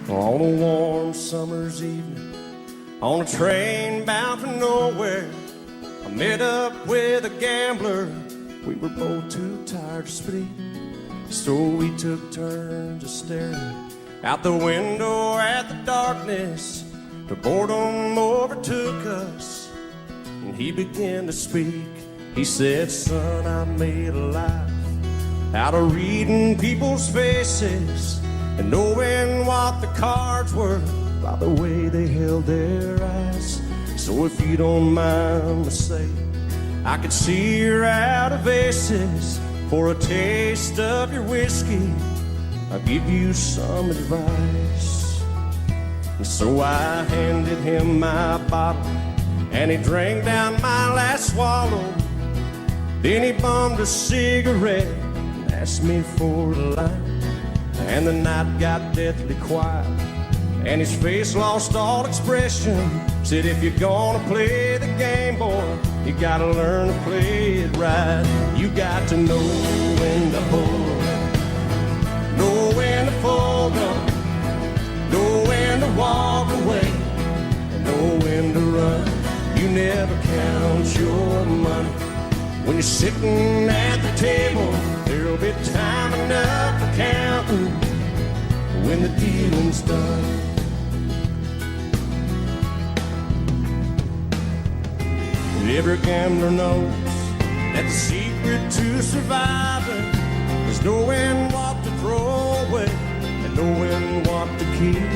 On a warm summer's evening, on a train bound for nowhere, I met up with a gambler. We were both too tired to speak, so we took turns of staring out the window at the darkness. The boredom overtook us, and he began to speak. He said, "Son, I made a life out of reading people's faces and knowing what the cards were by the way they held their eyes. So if you don't mind me saying, I could see you're out of aces. For a taste of your whiskey, I'll give you some advice." And so I handed him my bottle, and he drank down my last swallow. Then he bummed a cigarette and asked me for a light. And the night got deathly quiet, and his face lost all expression. Said, "If you're gonna play the game, boy, you gotta learn to play it right. You got to know when to hold up, know when to fold up, know when to walk away, and know when to run. You never count your money when you're sitting at the table. There'll be time enough for counting when the dealing's done." Every gambler knows that the secret to surviving is knowing what to throw away and knowing what to keep.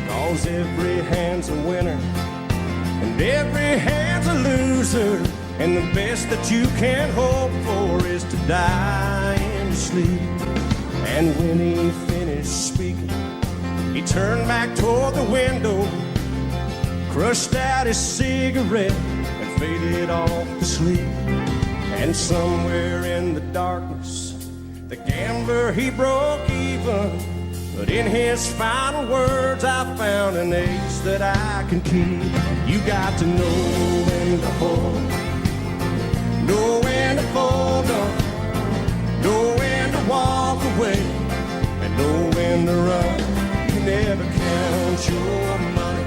'Cause every hand's a winner and every hand's a loser, and the best that you can hope for is to die in your sleep. And when he finished speaking, he turned back toward the window, crushed out his cigarette, and faded off to sleep. And somewhere in the darkness, the gambler, he broke even. But in his final words, I found an ace that I can keep. You got to know when to hold, know when to fold up, know when to walk away, and know when to run. You never count your money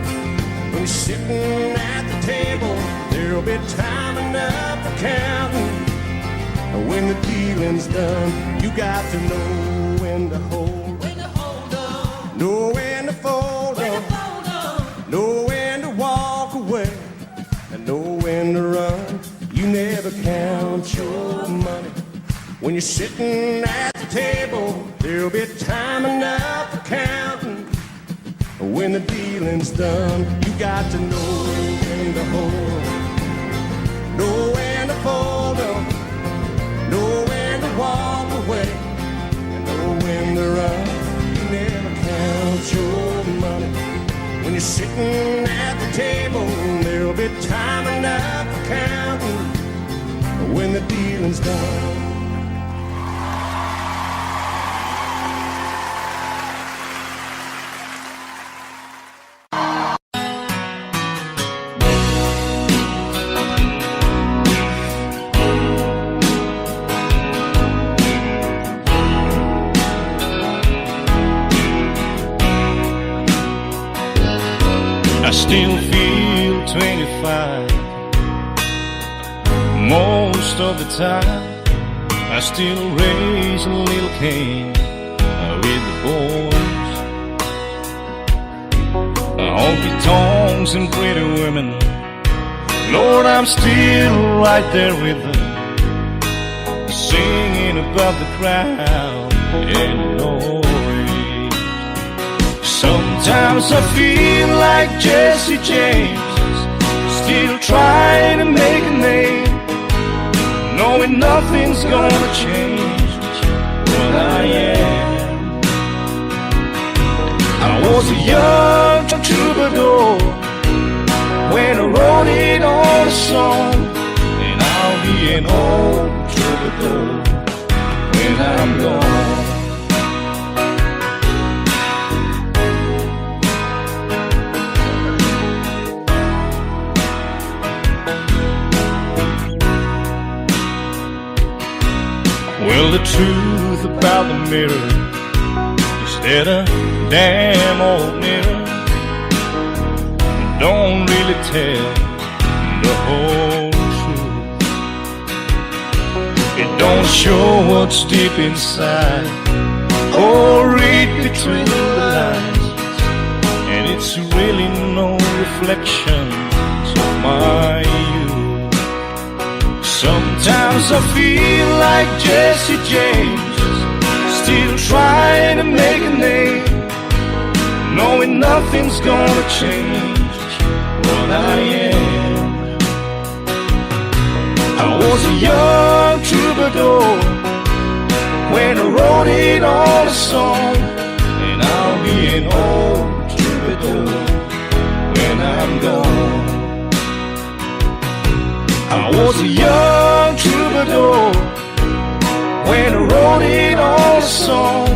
when you're sitting at the table. There'll be time enough for counting when the dealing's done. You got to know when to hold, know when to fold up, know when to walk away, and know when to run. You never count your money when you're sitting at the table. There'll be time enough for counting when the dealing's done. You got to know when to hold, know when to fold up, know when to walk away, and know when to run. You never count your money when you're sitting at the table. There'll be time enough for counting when the dealing's done. I still feel 25 most of the time. I still raise a little cane with the boys. Honky-tonks and pretty women, Lord, I'm still right there with them, singing above the crowd and noise. Sometimes I feel like Jesse James, still trying to make a name, knowing nothing's gonna change what I am. I was a young troubadour when I wrote it on a song, and I'll be an old troubadour when I'm gone. Well, the truth about the mirror is that I damn old mirror don't really tell the whole truth. It don't show what's deep inside or read between the lines, and it's really no reflection of my youth. Sometimes I feel like Jesse James, still trying to make a name, knowing nothing's gonna change what I am. I was a young troubadour when I wrote it on a song, and I'll be an old troubadour when I'm gone. I was a young troubadour when I wrote it on a song,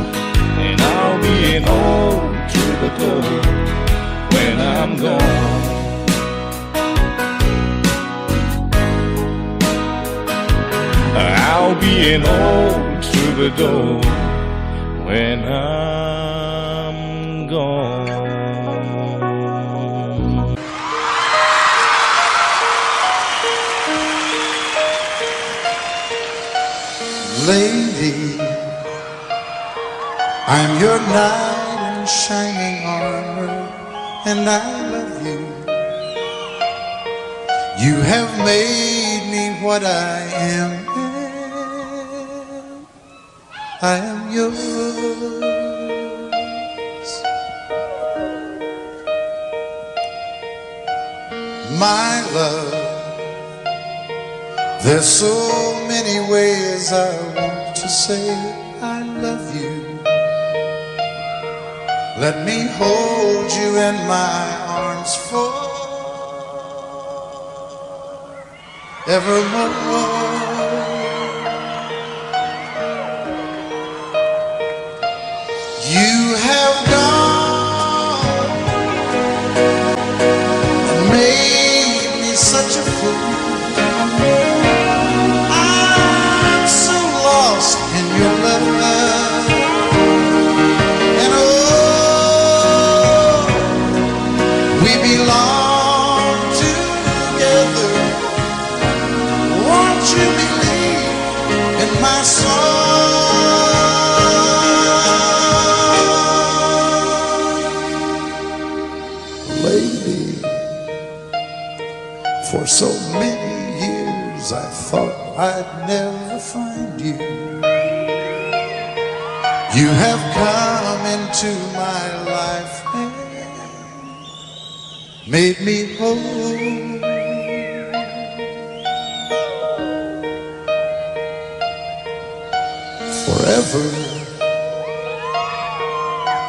and I'll be an old troubadour when I'm gone. I'll be an old troubadour when I'm gone. Lady, I'm your knight in shining armor, and I love you. You have made me what I am. I am yours. My love, there's so many ways I want to say I love you. Let me hold you in my arms forevermore. You have gone and made me such a fool. I'm so lost in your love, and oh, we belong together. Won't you believe in my song? Lady, for so many years I thought I'd never find you. You have come into my life and made me whole. Forever,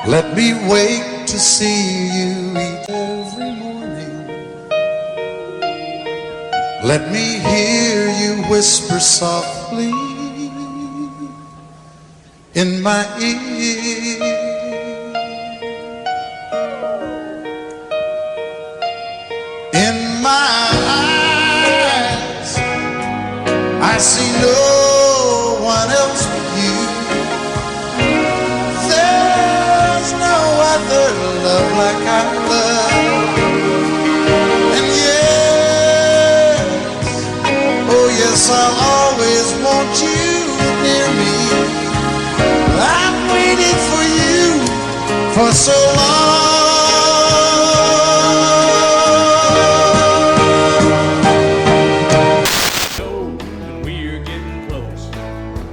let me wake to see you eat every morning. Let me hear you whisper softly in my ear. In my eyes, I see no one else but you. There's no other love like our love. And yes, oh yes, I'll always want you near me. I've waited for you for so long. We're getting close.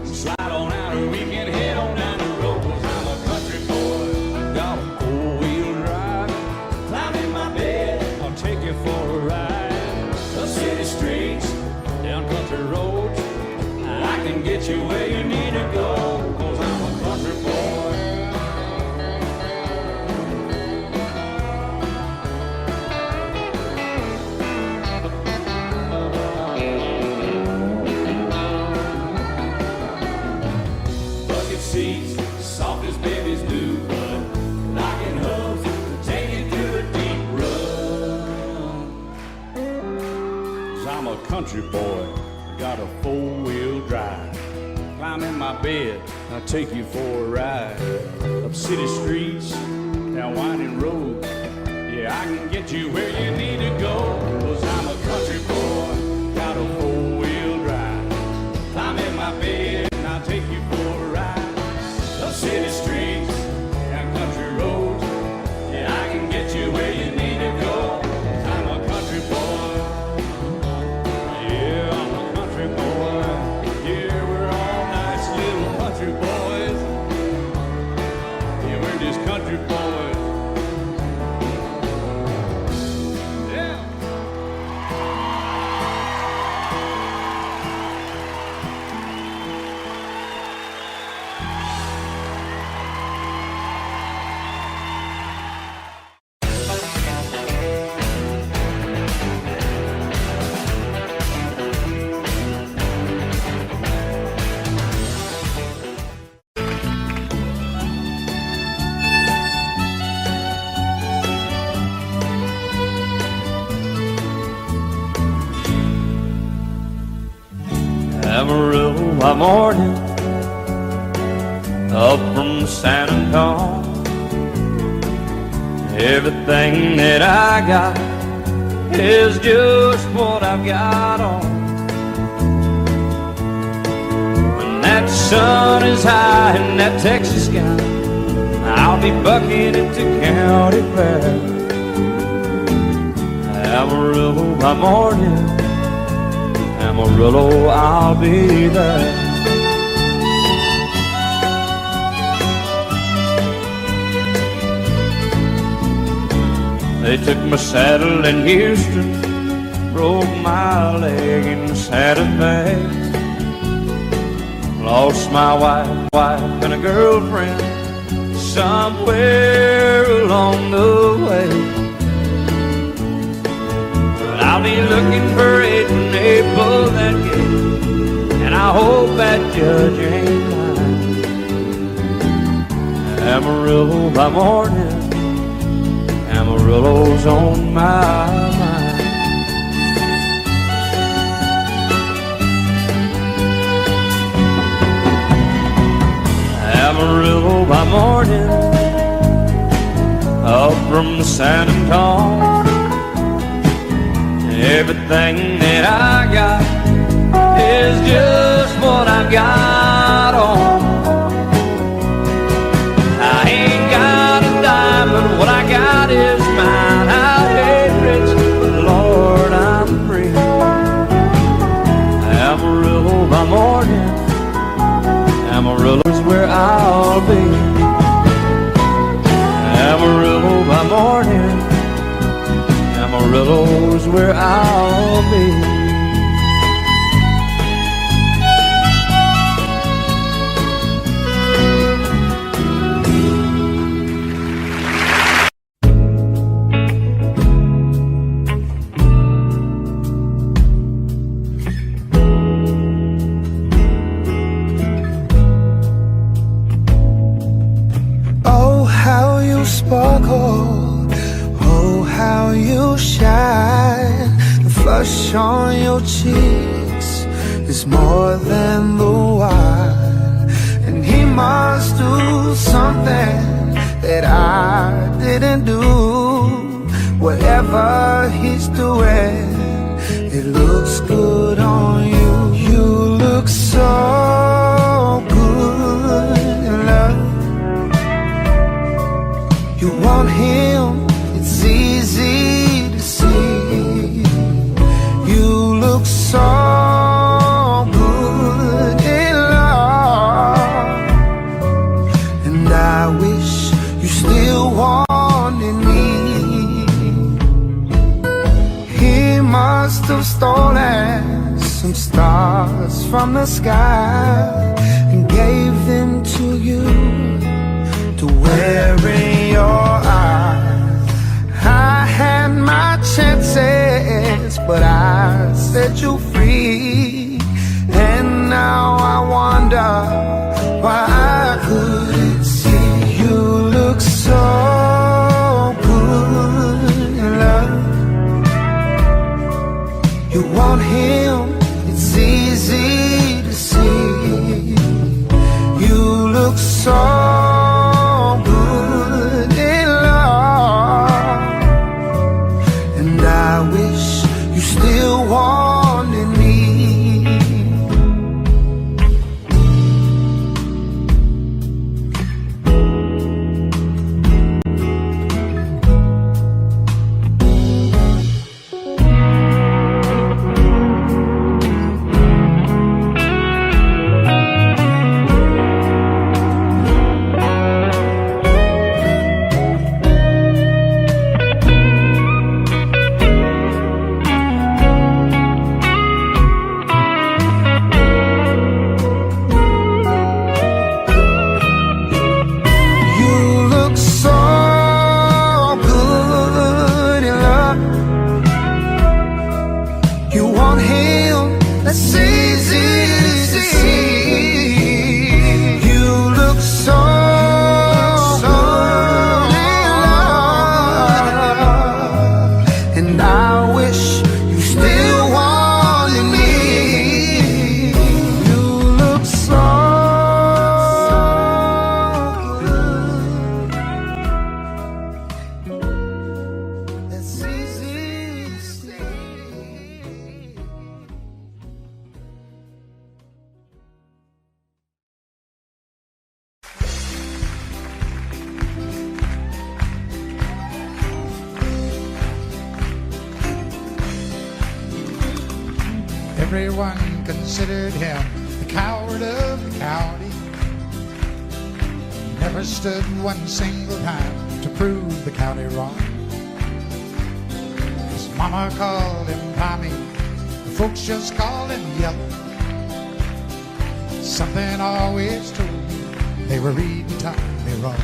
Slide on out or we can head on down the road. 'Cause I'm a country boy, got a four-wheel drive. Climb in my bed, I'll take you for a ride. Up city streets, down country roads, I can get you where you need to go. 'Cause I'm a country boy. Bucket seats, soft as babies do, but knocking hubs to take you through a deep rut. 'Cause I'm a country boy, got a four-wheel drive. Climb in my bed, I'll take you for a ride. Up city streets, down winding roads. Yeah, I can get you where you need to go. 'Cause I'm a country boy, got a four-wheel drive. Climb in my bed and I'll take you for a ride. The city streets and country roads. Yeah, I can get you where you need to go. 'Cause I'm a country boy. Yeah, I'm a country boy. Yeah, we're all nice little country boys. Yeah, we're just country boys. Yeah. Amarillo by morning, up from San Antonio. Everything that I got is just what I've got on. When that sun is high in that Texas sky, I'll be bucking into County Fair. Amarillo by morning, Amarillo, I'll be there. They took my saddle in Houston, broke my leg in Santa Fe. Lost my wife and a girlfriend somewhere along the way. I'll be looking for it when they pull that gate, and I hope that judge ain't lying. Amarillo by morning, Amarillo's on my mind. Amarillo by morning, up from San Antonio. Everything that I got is just what I've got on. I ain't got a dime, but what I got is mine. I ain't rich, but Lord, I'm free. Amarillo by morning, Amarillo's where I'll be. Amarillo by morning, Amarillo's where I'll be. Oh, how you sparkle. Oh, how you shine. The flush on your cheeks is more than the wine. And he must do something that I didn't do. Whatever he's doing, it looks good on you. You look so good in love. You want him, it's easy to see. You look so good in love, and I wish you still wanted me. He must have stolen some stars from the sky and gave them to you to wear in your eyes. I had my chances, but I set you free. And now I wonder why I couldn't see. You look so good in love. You want him, it's easy to see. You look so Everyone considered him the coward of the county. Never stood one single time to prove the county wrong. His mama called him Tommy, the folks just called him Yellow. Something always told me they were reading Tommy wrong.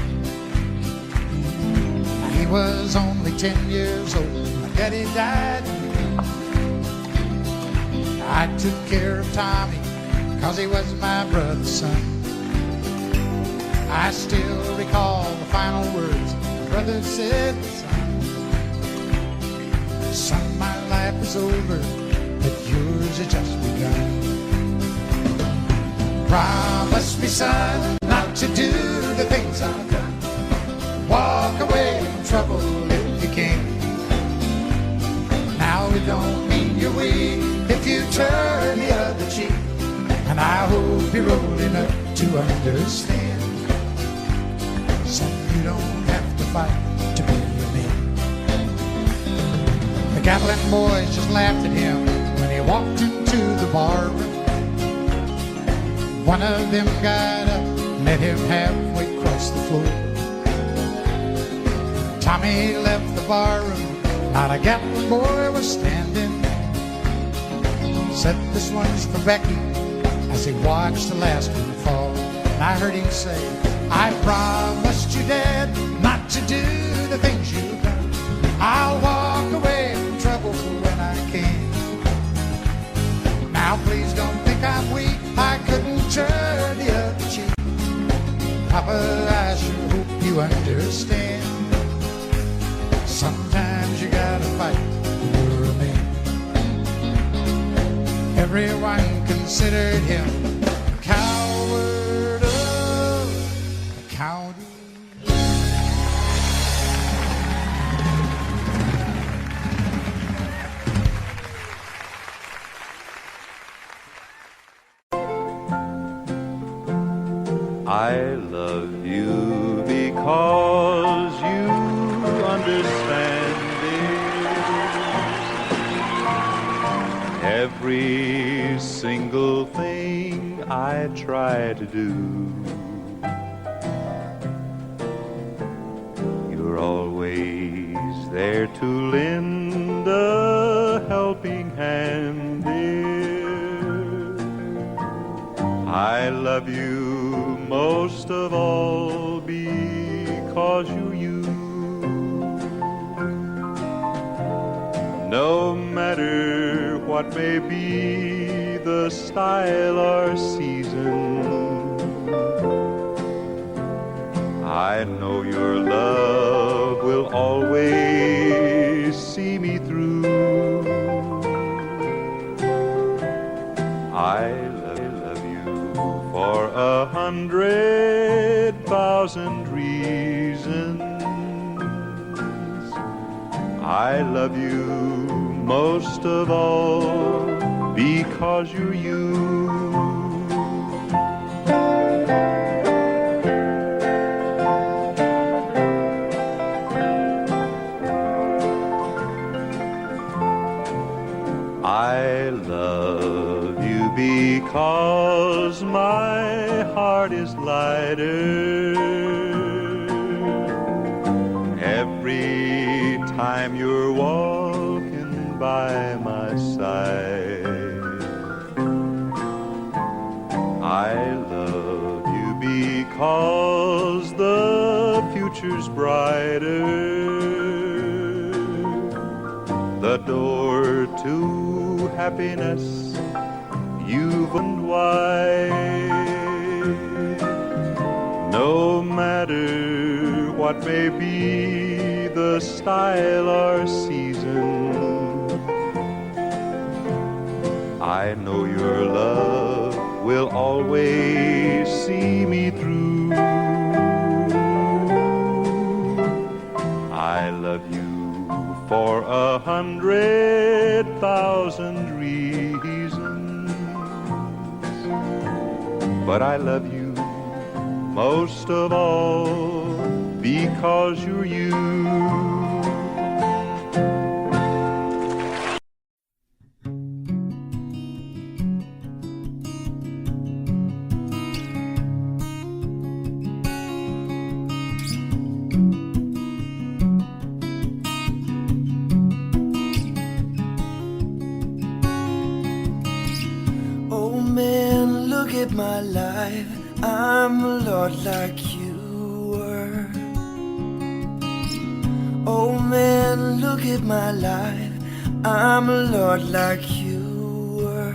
He was only 10 years old, my daddy died. I took care of Tommy, 'cause he was my brother's son. I still recall the final words my brother said, son, my life is over, but yours has just begun. Promise me, son, not to do the things I've done. Walk away from trouble if you can. Now it don't mean you're weak if you turn the other cheek. And I hope you're old enough to understand. Son, you don't have to fight to be a man. The Gatlin boys just laughed at him when he walked into the bar room. One of them got up, met him halfway across the floor. Tommy left the bar room, not a Gatlin boy was standing. Said, this one's for Becky, as he watched the last one fall. And I heard him say, I promised you, Dad, not to do the things you've done. I'll walk away from trouble when I can. Now please don't think I'm weak, I couldn't turn the other cheek. Papa, I sure hope you understand. Sometimes you gotta fight when you're a man. Everyone considered him a coward of the county. I love you because you understand it. Every single thing I try to do, you're always there to lend a helping hand, dear. I love you most of all because you're you. No matter what may be the style or season, I know your love will always see me through. I love you for 100,000 reasons. I love you most of all because you're you. I love you because my heart is lighter every time you're walking by my side. I love you because the future's brighter, the door to happiness you've opened wide. No matter what may be the style or season, I know your love will always see me through. I love you for 100,000 reasons, but I love you most of all because you're you. at my life, I'm a lot like you were. Oh man, look at my life, I'm a lot like you were.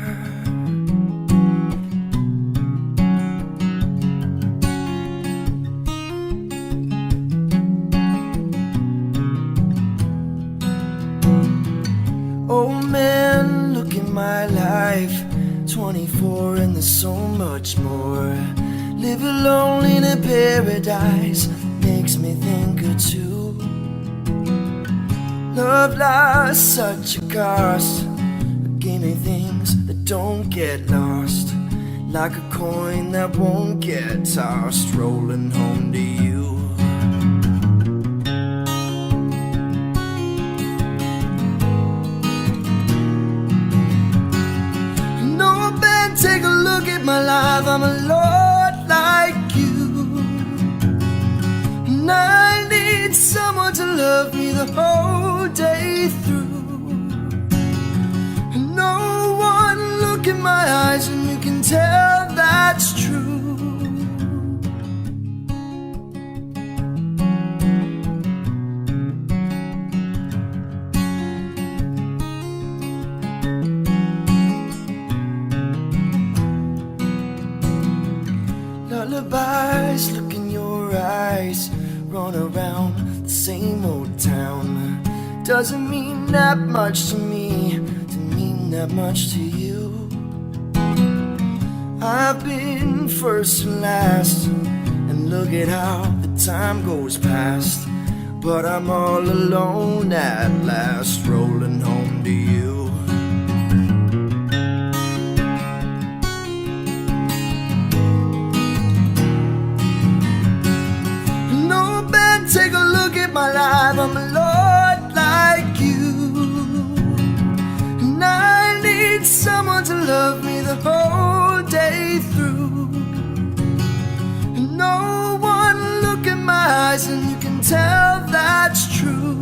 Oh man, look at my life, 24 and there's so much more. Live alone in a paradise, makes me think of two. Love lies such a cost, but gave me things that don't get lost. Like a coin that won't get tossed, rolling home to you. No, man, take a look at my life, I'm a lot like you. And I need someone to love me the whole day through. And no one look in my eyes and you can tell that's true. Lullabies, look in your eyes, run around the same old town. Doesn't mean that much to me, doesn't mean that much to you. I've been first and last, and look at how the time goes past. But I'm all alone at last, rolling home to you. Take a look at my life, I'm a lot like you. And I need someone to love me the whole day through. And no one look in my eyes and you can tell that's true.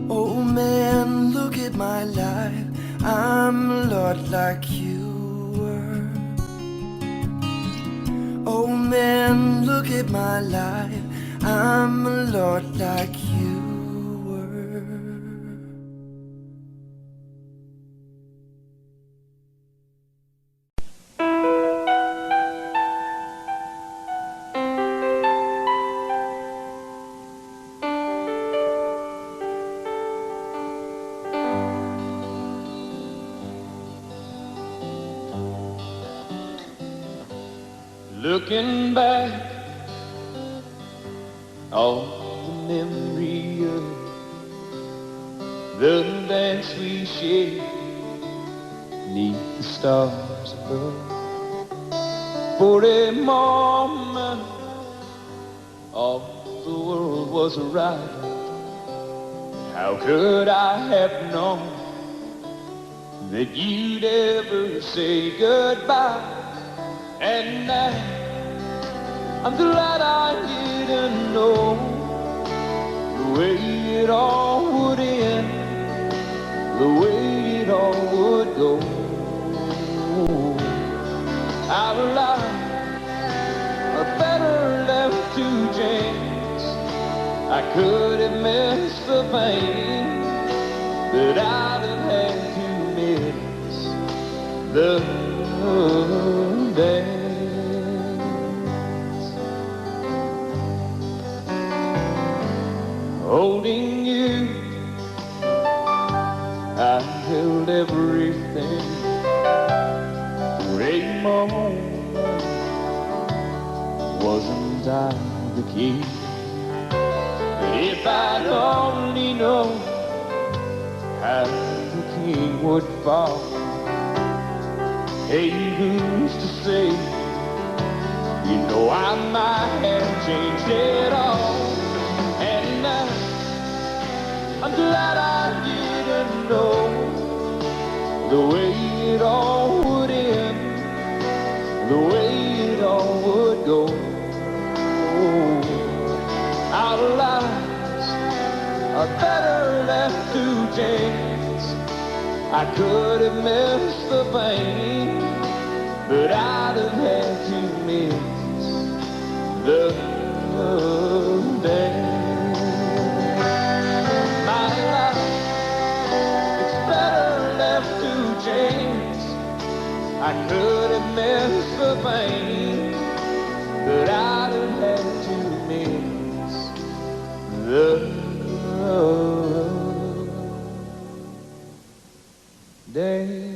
Oh man, look at my life, I'm a lot like you were. Oh man, look at my life, I'm a lot like you were. Looking back on the memory of the dance we shared neath the stars above. For a moment all the world was right. How could I have known that you'd ever say goodbye? And now I'm glad I didn't know the way it all would end, the way it all would go. Our lives are better left to chance. I could have missed the pain, but I'd have had to miss the dance. Holding you, I held everything. For a moment, wasn't I the key? But if I'd only known how the king would fall, hey, who's to say? You know I might have changed it all. And I'm glad I didn't know the way it all would end, the way it all would go. Our lives are better left to chance. I could have missed the pain, but I'd have had to miss the dance. My life, it's better left to chance. I could have missed the pain, but I'd have had to miss the dance.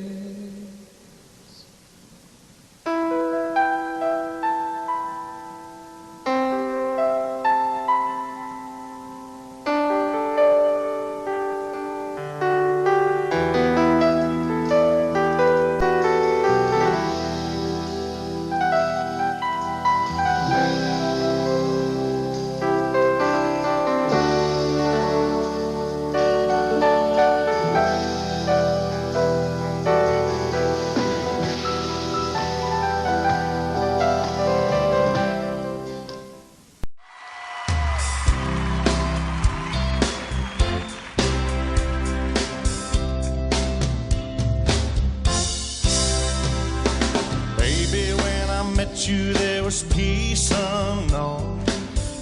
You, there was peace unknown.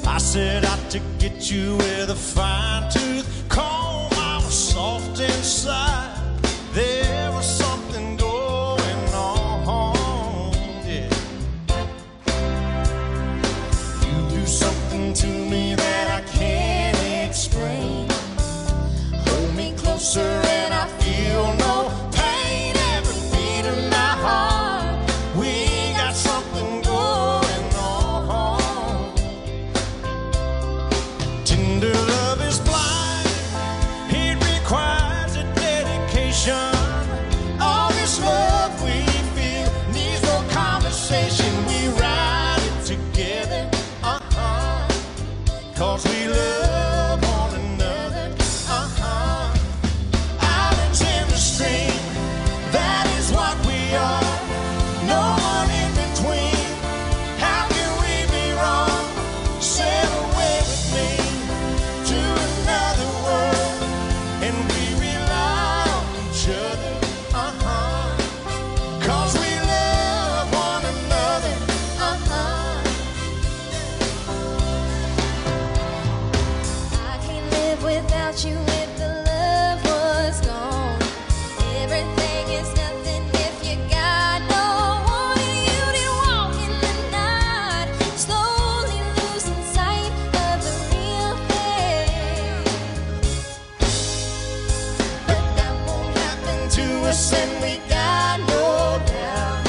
I set out to get you with a fine tooth comb. I was soft inside. There was something going on. Yeah. You do something to me that I can't explain. Hold me closer and I feel no pain. Every beat of my heart, we got something going on. Tender love is blind. It requires a dedication. All this love we feel needs no conversation. We ride it together, 'cause we love one another, Islands in the stream, that is what we are. No one in between. How can we be wrong? Sail away with me to another world, and we rely on each other, 'cause we love one another, I can't live without you if the love was gone. Everything is nothing if you got no one. And you did walk in the night, slowly losing sight of the real thing. but that won't happen to us, and we got no doubt.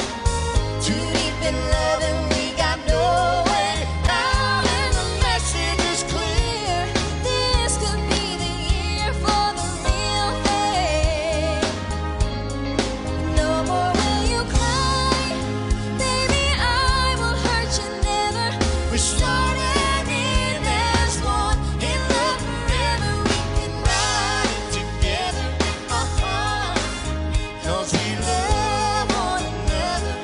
Too deep in love and we got no way out, and the message is clear. This could be the year for the real thing. No more will you cry, baby, I will hurt you never. We started in as one, in love forever. We can ride it together, 'cause we love one another,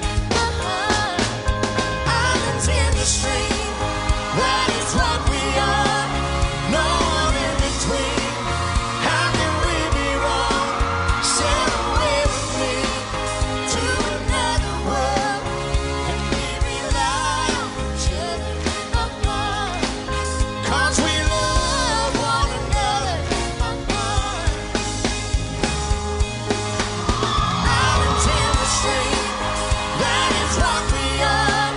Islands in the stream, that is what we are. No one in between. How can we be wrong? Sail away with me to another world, and we rely on each other, 'cause we love one another, Islands in the stream, that is what we are.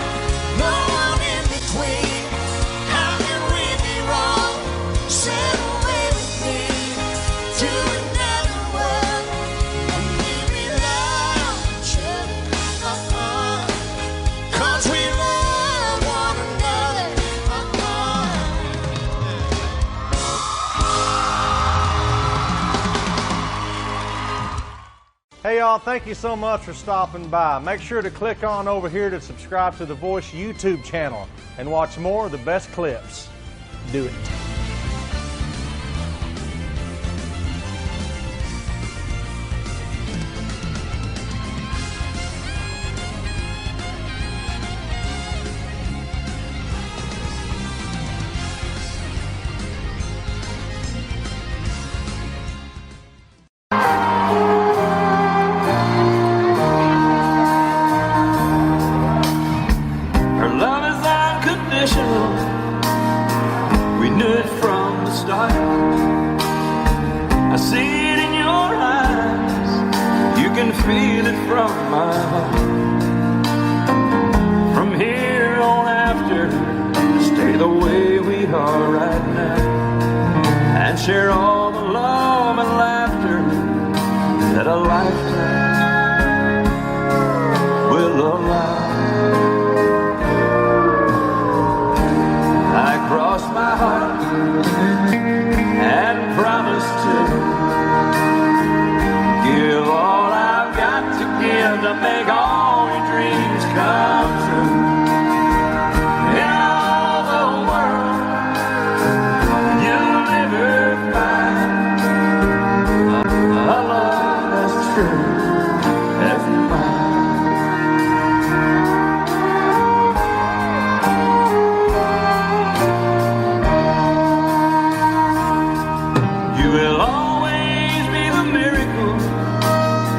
No one in between. How can we be wrong? Sail away with me to another world, and we rely on each other, 'cause we love one another, Hey y'all, thank you so much for stopping by. Make sure to click on over here to subscribe to the Voice YouTube channel and watch more of the best clips. Do it. from my heart. From here on after, stay the way we are right now, and share all the love and laughter that a lifetime will allow. I cross my heart and promise to give all I've got to give to make all your dreams come true. In all the world, you'll never find a love as true as mine. You will always be the miracle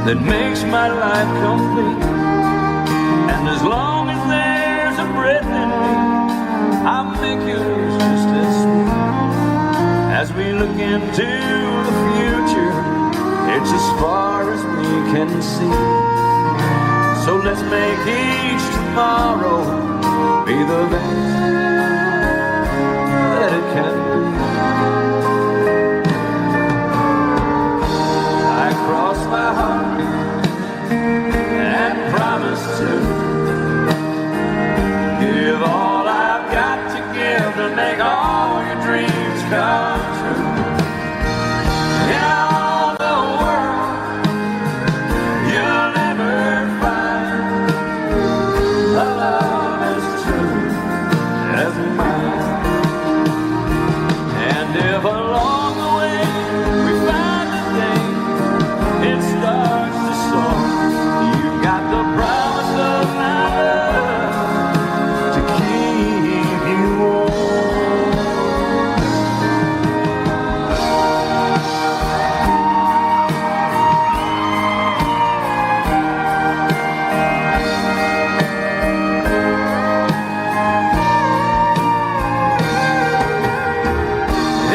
that makes my life complete. And as long as there's a breath in me, I'll make yours just as sweet. As we look into the future, it's as far as we can see. So let's make each tomorrow be the best that it can be. I cross my heart and promise to give all I've got to give to make all your dreams come true. In all the world, you'll never find a love as true as mine. And if along the way we find a day it starts to soar, you've got the promise of my love to keep you warm.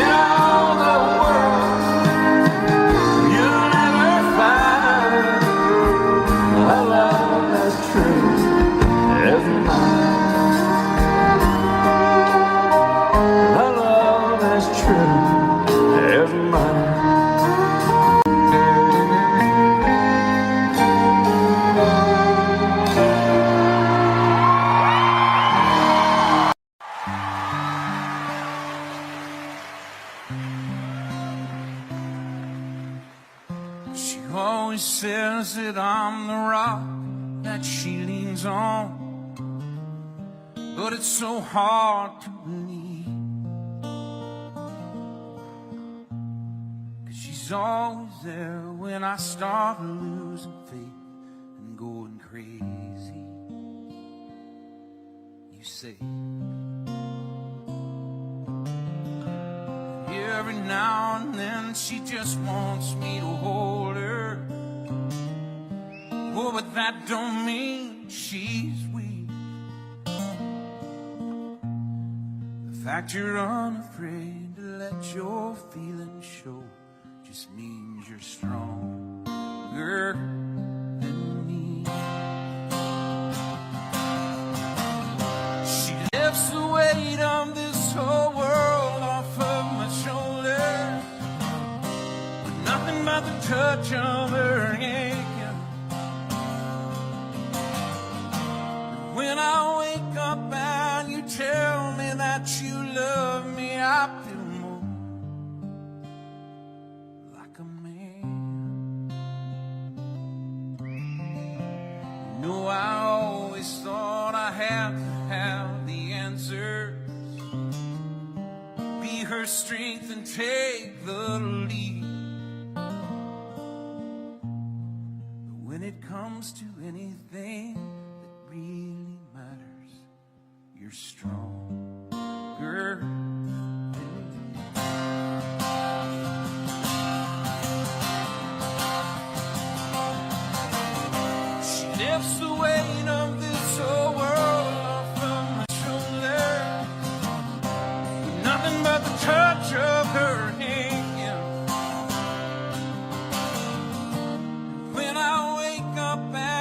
In all the world, you'll never find a love as true as mine. A love as true as mine. She always says that I'm the rock that she leans on, but it's so hard to believe, 'cause she's always there when I start losing faith and going crazy. You say every now and then she just wants me to hold her. Oh, but that don't mean she's weak. The fact you're unafraid to let your feelings show just means you're stronger than me. She lifts the weight of this whole world off of my shoulder with nothing but the touch of her hand. When I wake up and you tell me that you love me, I feel more like a man. You know, I always thought I had to have the answers, be her strength and take the lead. But when it comes to anything that really matters, you're stronger than me. She lifts the weight of this whole world off of my shoulder with nothing but the touch of her hand. When I wake up and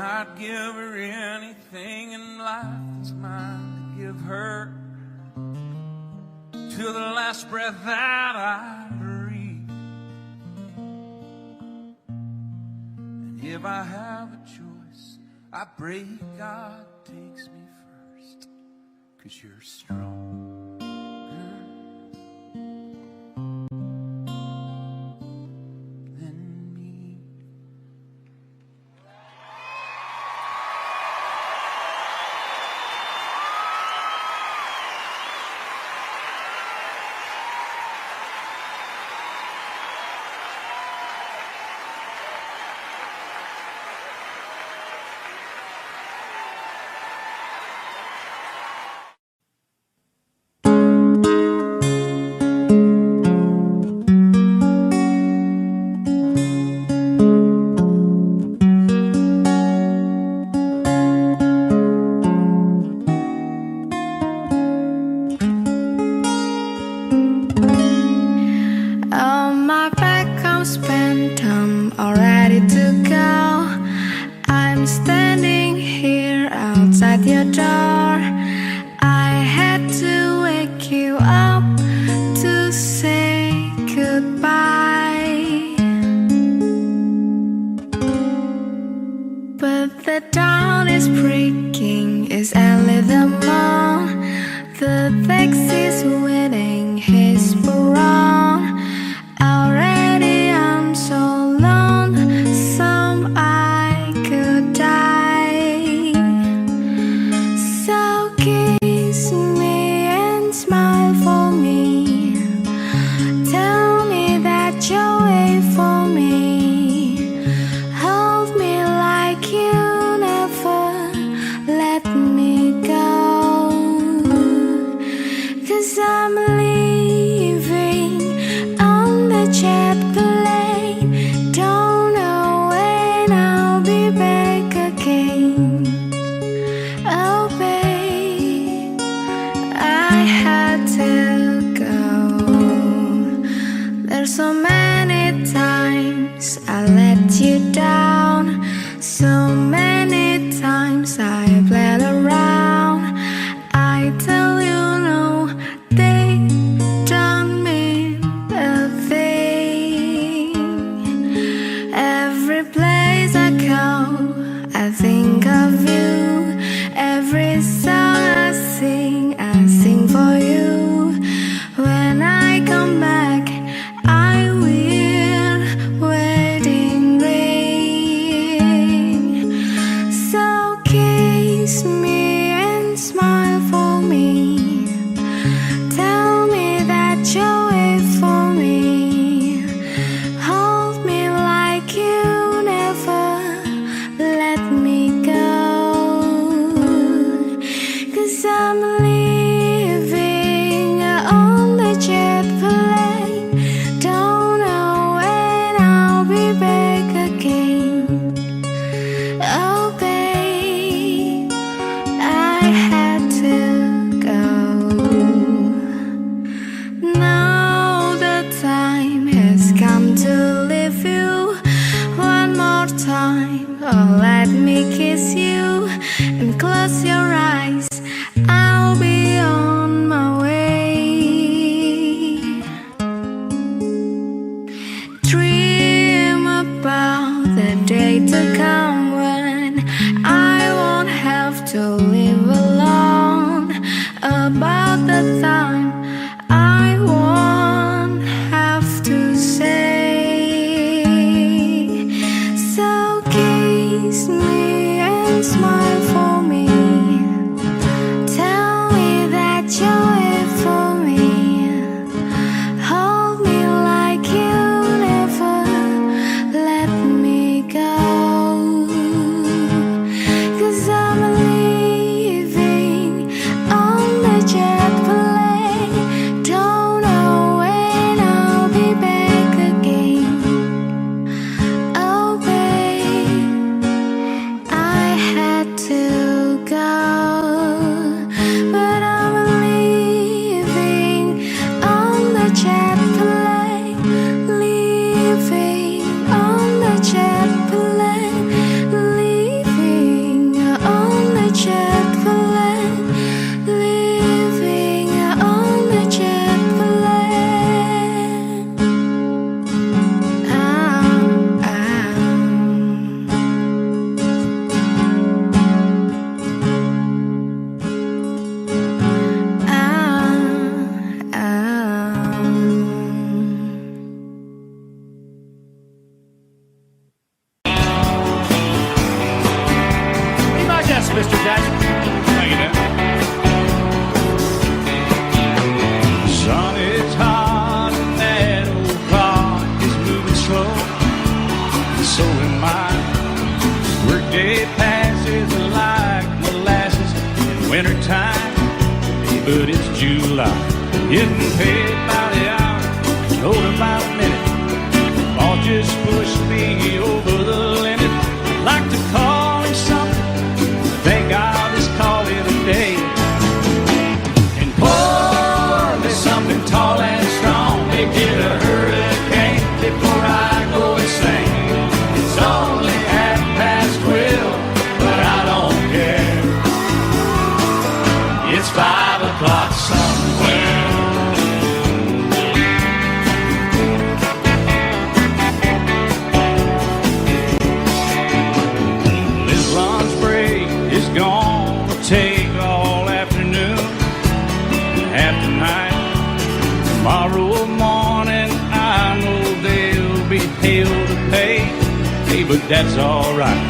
I'd give her anything in life that's mine to give her, till the last breath that I breathe. And if I have a choice, I pray God takes me first, 'cause you're stronger than me. On my back I'm spent, I'm all ready to go. I'm standing here outside your door. I had to wake you up to say goodbye, but the dawn is breaking, it's early the morn. The taxi's waiting, he's wrong. Already I'm so lonesome I could die. So kiss me and smile for me. Tell me that you'll wait for me. Hold me like you never let me go. 'Cause I'm leaving on the jet plane. Don't know when I'll be back again. Oh babe, I had to go. There's so many times I let you down. So many times I played around. I tell you no, they don't mean a thing. Every place I go, I think of you. Every song I sing for you. When I come back, I wear wedding ring. So kiss me and smile for me. Tell me that you'll wait for me. Hold me like you never let me go. 'Cause I'm leaving on the jet plane. Don't know when I'll be back again. Oh babe, I had to go. Now the time has come to leave you one more time. Oh, let me kiss you and close your eyes. I'll be on my way. Dream about the day to come when I won't have to live alone. About the time I won't have to say. So kiss me and smile for me. Tell wintertime, but it's July. Getting paid by the hour, told by the minute. All just pushed me over the limit. I'd like to call him something, but thank God just call it a day. And pour me something tall and strong, make it a hurricane before I go insane. It's only 12:30, but I don't care. It's 5 o'clock somewhere. This lunch break is gonna take all afternoon, half the night. Tomorrow morning I know there'll be hell to pay. Hey, but that's alright.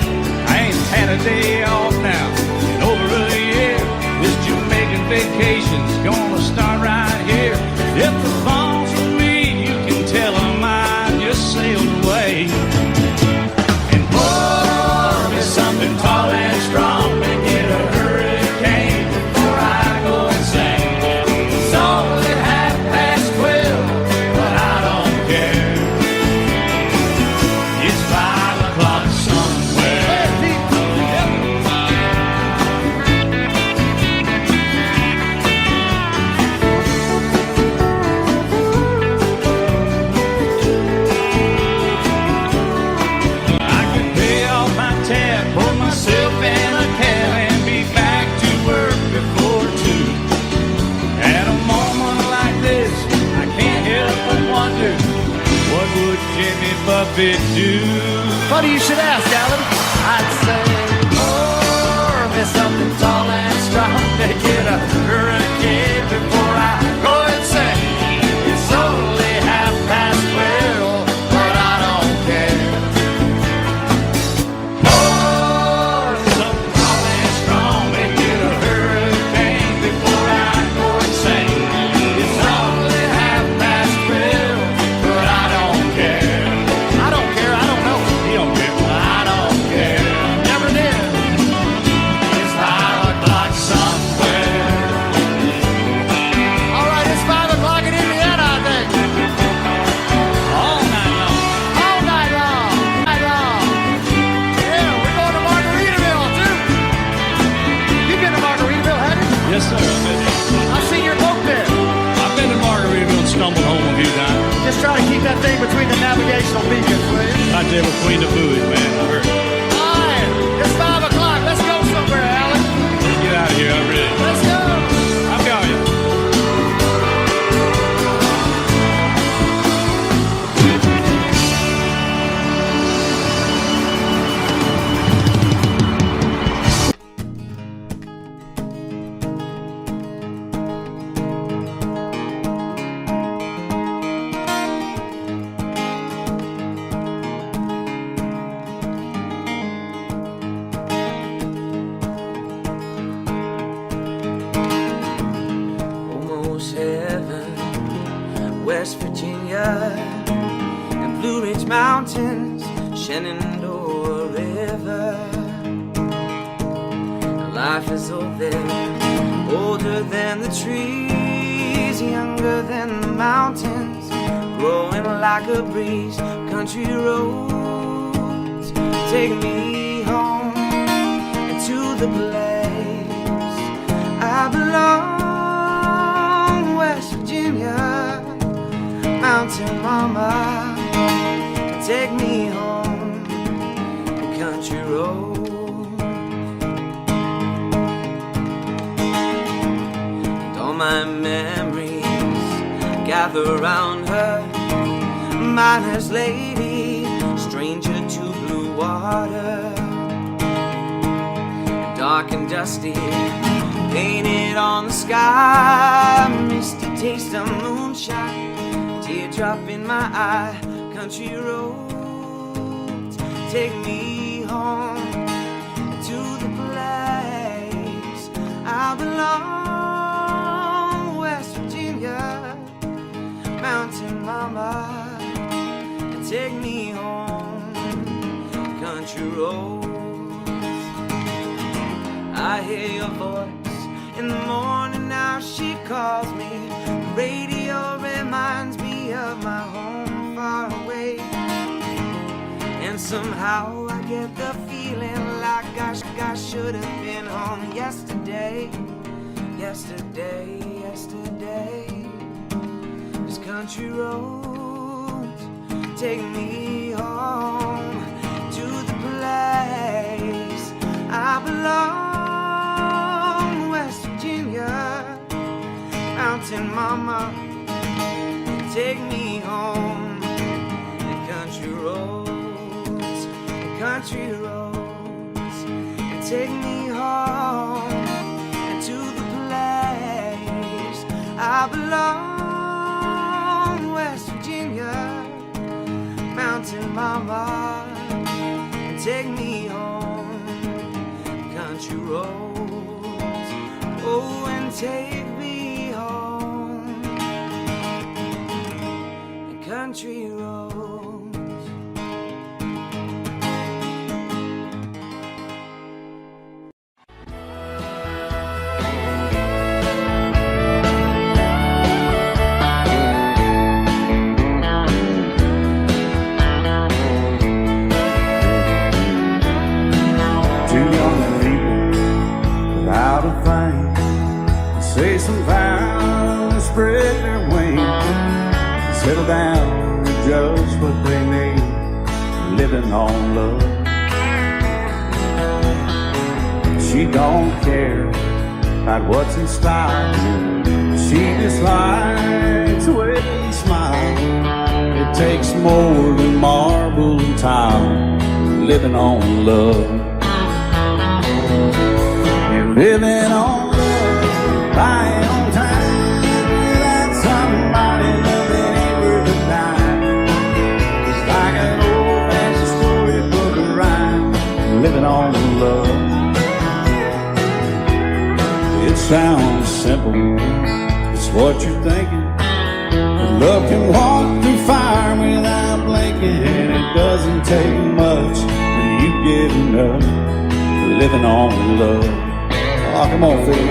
I ain't had a day off now in over a year. This Jamaican vacation's gonna start right here. If the phone's for me, you can tell them I just sailed away. And pour me something tall and strong, make it a hurricane before I go insane. It's only 12:30, but I don't care. It's 5 o'clock somewhere. I can pay off my tab, pull myself in a cab, and be back to work before 2. At a moment like this, I can't help but wonder, what would Jimmy Buffett do? Funny you should ask, Alan. I'd say, pour me something tall and strong, make it a hurricane before I go insane. It's only 12:30, but I don't care. Pour something tall and strong, make it a hurricane before I go insane. It's only 12:30, but I don't care. I don't care, I don't know. He don't care. I don't care. Never did. It's 5 o'clock somewhere. All right, it's 5 o'clock in Indiana, I think. All night long. All night long. Night long. Yeah, we're going to Margaritaville, too. You've been to Margaritaville, haven't you? Yes, sir. I've seen your boat there. I've been to Margaritaville and stumbled home a few times. Just try to keep that thing between the navigational beacons, please. Right there between the buoys, man. I heard. All right, it's 5 o'clock. Let's go somewhere, Alan. Let's get out of here. I'm ready. Let's go. I'm going. Almost heaven, West Virginia, and Blue Ridge Mountains, Shenandoah River. Life is old there, older than the trees, younger than the mountains, growing like a breeze. Country roads take me home and to the place I belong. West Virginia, Mountain Mama, take me home, country road. And all my memories gather round her, miner's lady, stranger to blue water, dark and dusty, painted on the sky, misty taste of moonshine, teardrop in my eye. Country roads take me home to the place I belong. West Virginia, Mountain Mama, take me home, country roads. I hear your voice In the morning now she calls me. The radio reminds me of my home far away. And somehow I get the feeling like I should have been home yesterday. Yesterday, yesterday. This country roads take me home to the place I belong. West Virginia, Mountain Mama, take me home. The country roads, the country roads, take me home and to the place I belong. West Virginia, Mountain Mama, take me home. Country roads, oh, and take me home. Country roads. Say some vows, spread their wings, settle down to just what they need, living on love. She don't care about what's in style, she just likes the way they smile. It takes more than marble and tile, living on love. And living on buying on time without somebody loving ain't worth a dime. It's like an old-fashioned storybook of rhyme, living on love. It sounds simple, it's what you're thinking. But love can walk through fire without blinking. It doesn't take much when you get enough, living on love. Oh, come on, Phil.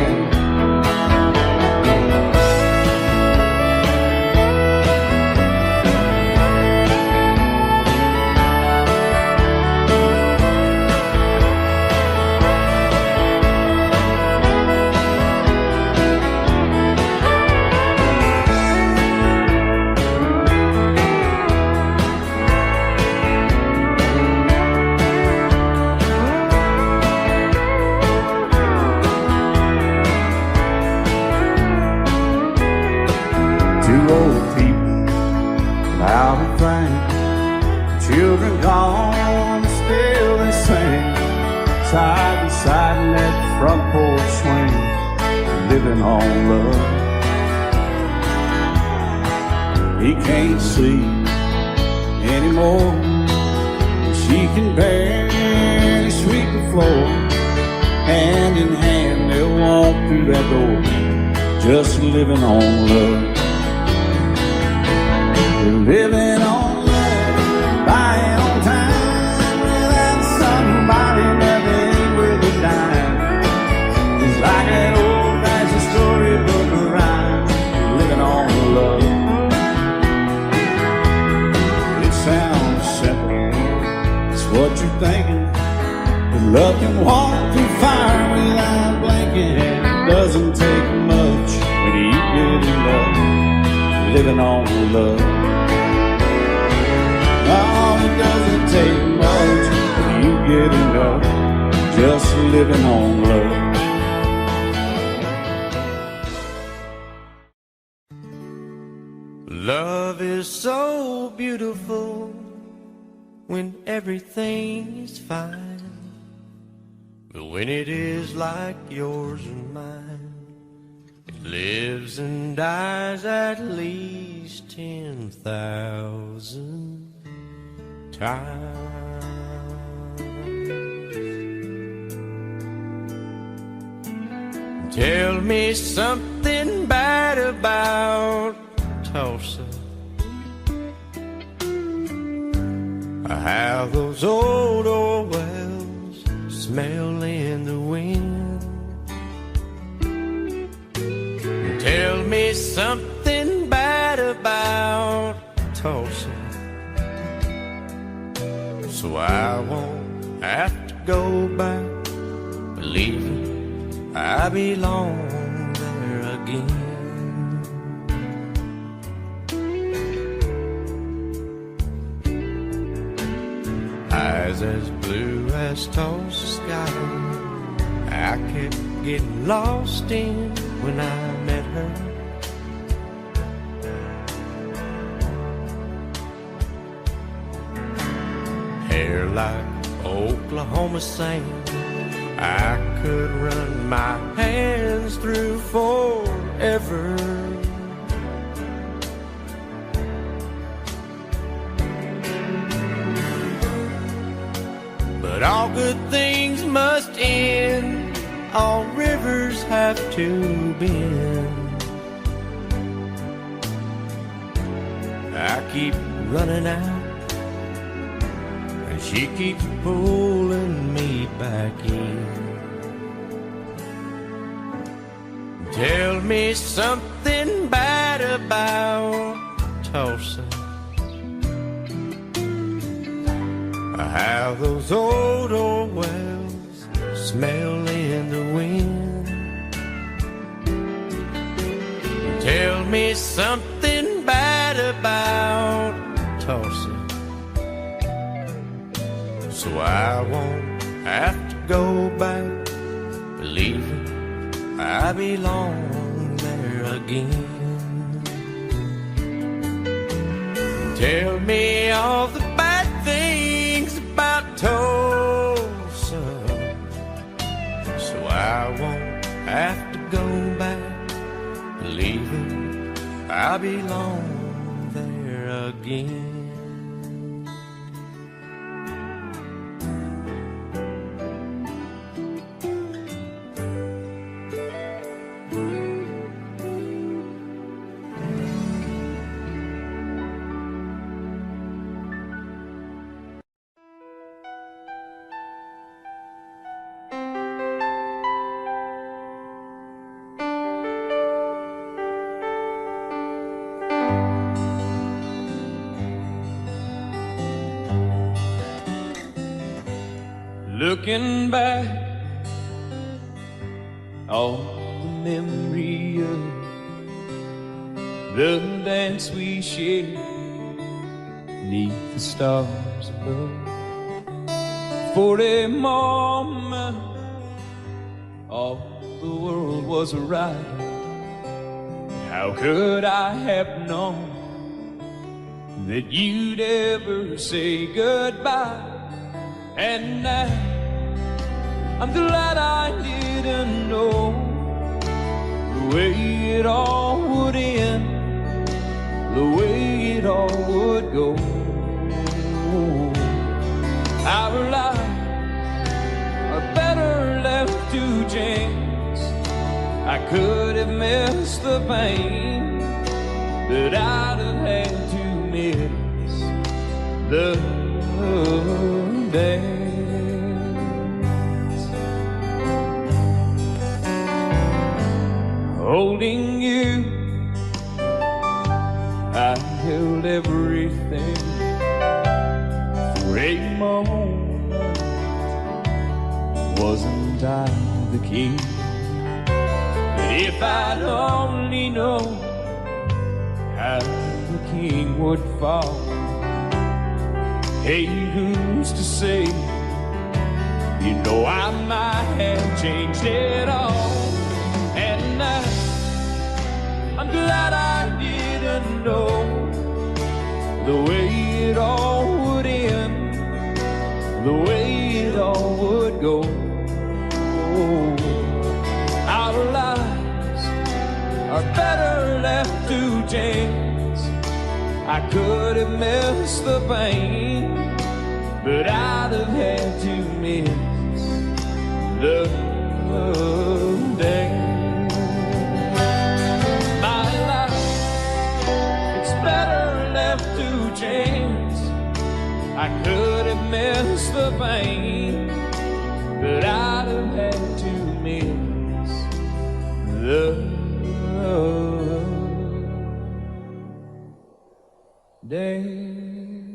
Children gone, still they sing, side by side in that front porch swing, living on love. He can't see anymore, she can barely sweep the floor. Hand in hand they'll walk through that door, just living on love. They're living on buying on time without somebody never ain't worth a dime. It's like an old-fashioned storybook of rhyme, living on love. It sounds simple, it's what you're thinking. But love can walk through fire without blinking. It doesn't take much when you get enough, living on love. Oh, it doesn't take much when you get enough, just living on love. Love is so beautiful when everything is fine, but when it is like yours and mine, it lives and dies at least 10,000 times. Tell me something bad about Tulsa. How those old wells smell in the wind. me something bad about Tulsa, so I won't have to go back, believing I belong there again. Eyes as blue as Tulsa sky, I kept getting lost in when I met her. Hair like Oklahoma sand, I could run my hands through forever. But all good things must end, all rivers have to bend. I keep running out, and she keeps pulling me back in. Tell me something bad about Tulsa, how those old wells smell in the wind. Tell me something bad about Tulsa, so I won't have to go back, believing I belong there again. Tell me all the bad things about Tulsa, so I won't have to go back, believing I belong there again. Looking back, all the memory of the dance we shared neath the stars above. For a moment, all the world was right. How could I have known that you'd ever say goodbye? And now I'm glad I didn't know the way it all would end, the way it all would go. Our lives are better left to chance. I could have missed the pain, but I'd have had to miss the dance. Holding you, I held everything for a moment. Wasn't I the king? But if I'd only known how the king would fall, hey, who's to say? You know I might have changed it all. And I'm glad I didn't know the way it all would end, the way it all would go. Our lives are better left to chance. I could have missed the pain, but I'd have had to miss the dance. My life, it's better left to chance. I could have missed the pain, but I'd have had to miss the days.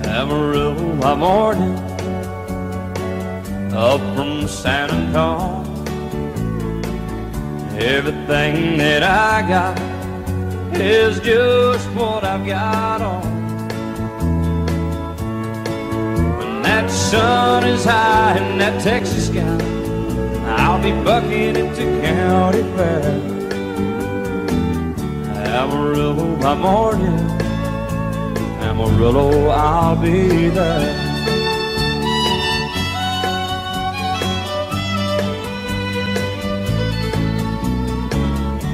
Amarillo by morning, up from San Antonio. Everything that I got is just what I've got on. When that sun is high in that Texas sky, I'll be bucking into County Fair. Amarillo by morning, Amarillo, I'll be there.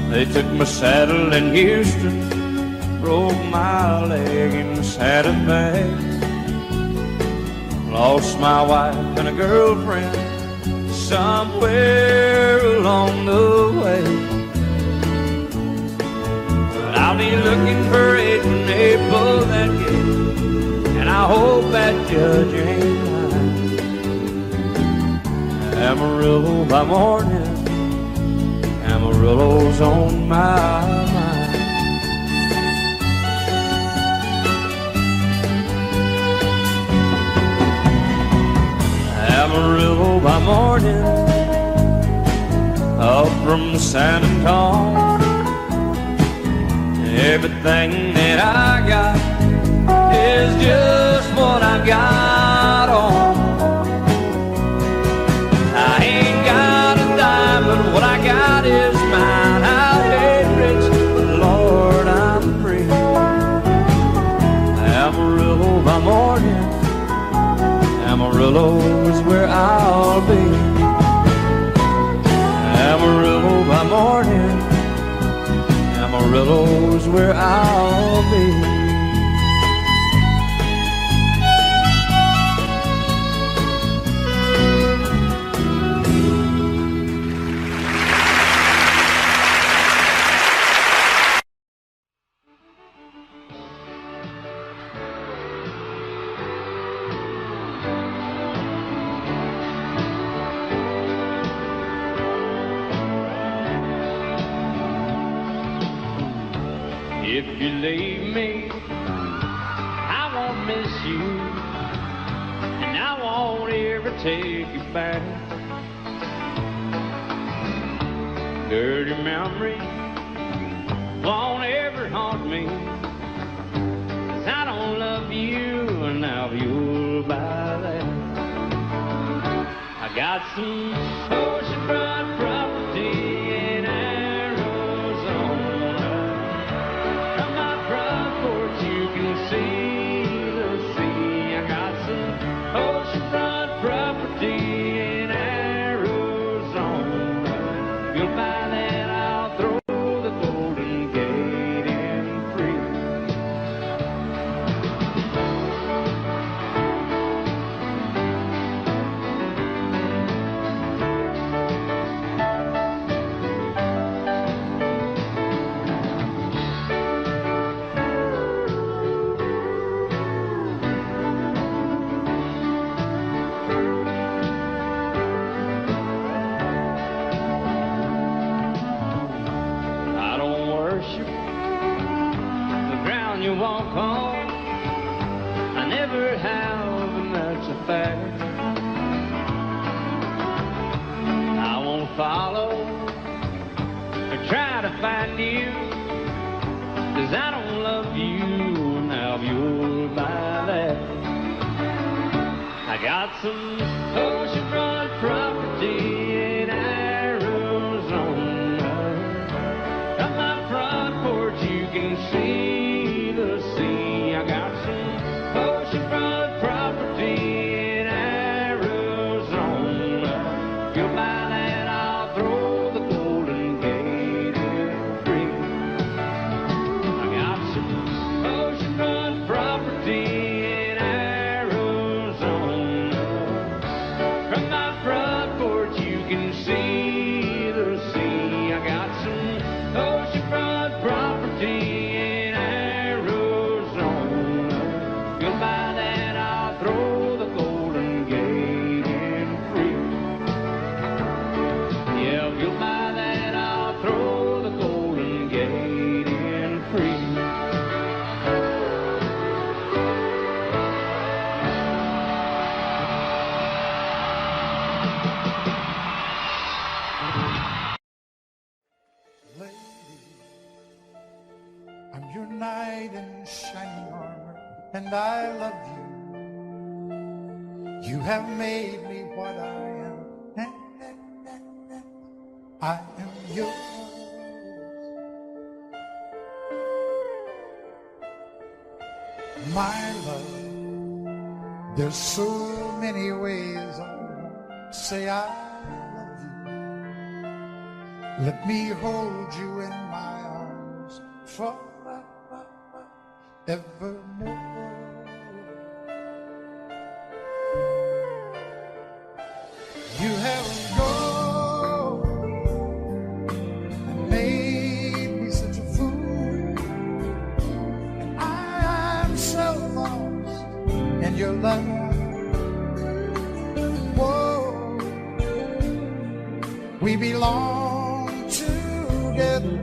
They took my saddle in Houston, broke my leg in Santa Fe. Lost my wife and a girlfriend somewhere along the way. But I'll be looking for it when they pull that gate, and I hope that judge ain't lying. Amarillo by morning, Amarillo's on my mind. Amarillo by morning, up from San Antonio. Everything that I got is just what I got on. I ain't got a dime, but what I got is mine. I ain't rich, but Lord, I'm free. Amarillo by morning, Amarillo is where I'll be. Amarillo by morning, Amarillo's where I'll be. If you leave me, I won't miss you, and I won't ever take you back. Dirty memory won't ever haunt me, 'cause I don't love you, and now you'll buy that. I got some oceanfront property in Arizona. From my front porch you can see the sea. I got some oceanfront property in Arizona. If you'll buy that, I'll throw the Golden Gate in free. I don't worship the ground you walk on. I never have, and that's a fact. I won't follow or try to find you, 'cause I don't love you, and now you'll buy that. I got some oceanfront property in Arizona. From my front porch you can see the sea. I got some oceanfront property in Arizona. If you'll buy that, I'll throw the Golden Gate in free. I got some oceanfront property in Arizona. made me what I am. I am yours. My love, there's so many ways I want to say I love you. Let me hold you in my arms forevermore. You have gone and made me such a fool, and I'm so lost in your love. Whoa, we belong together.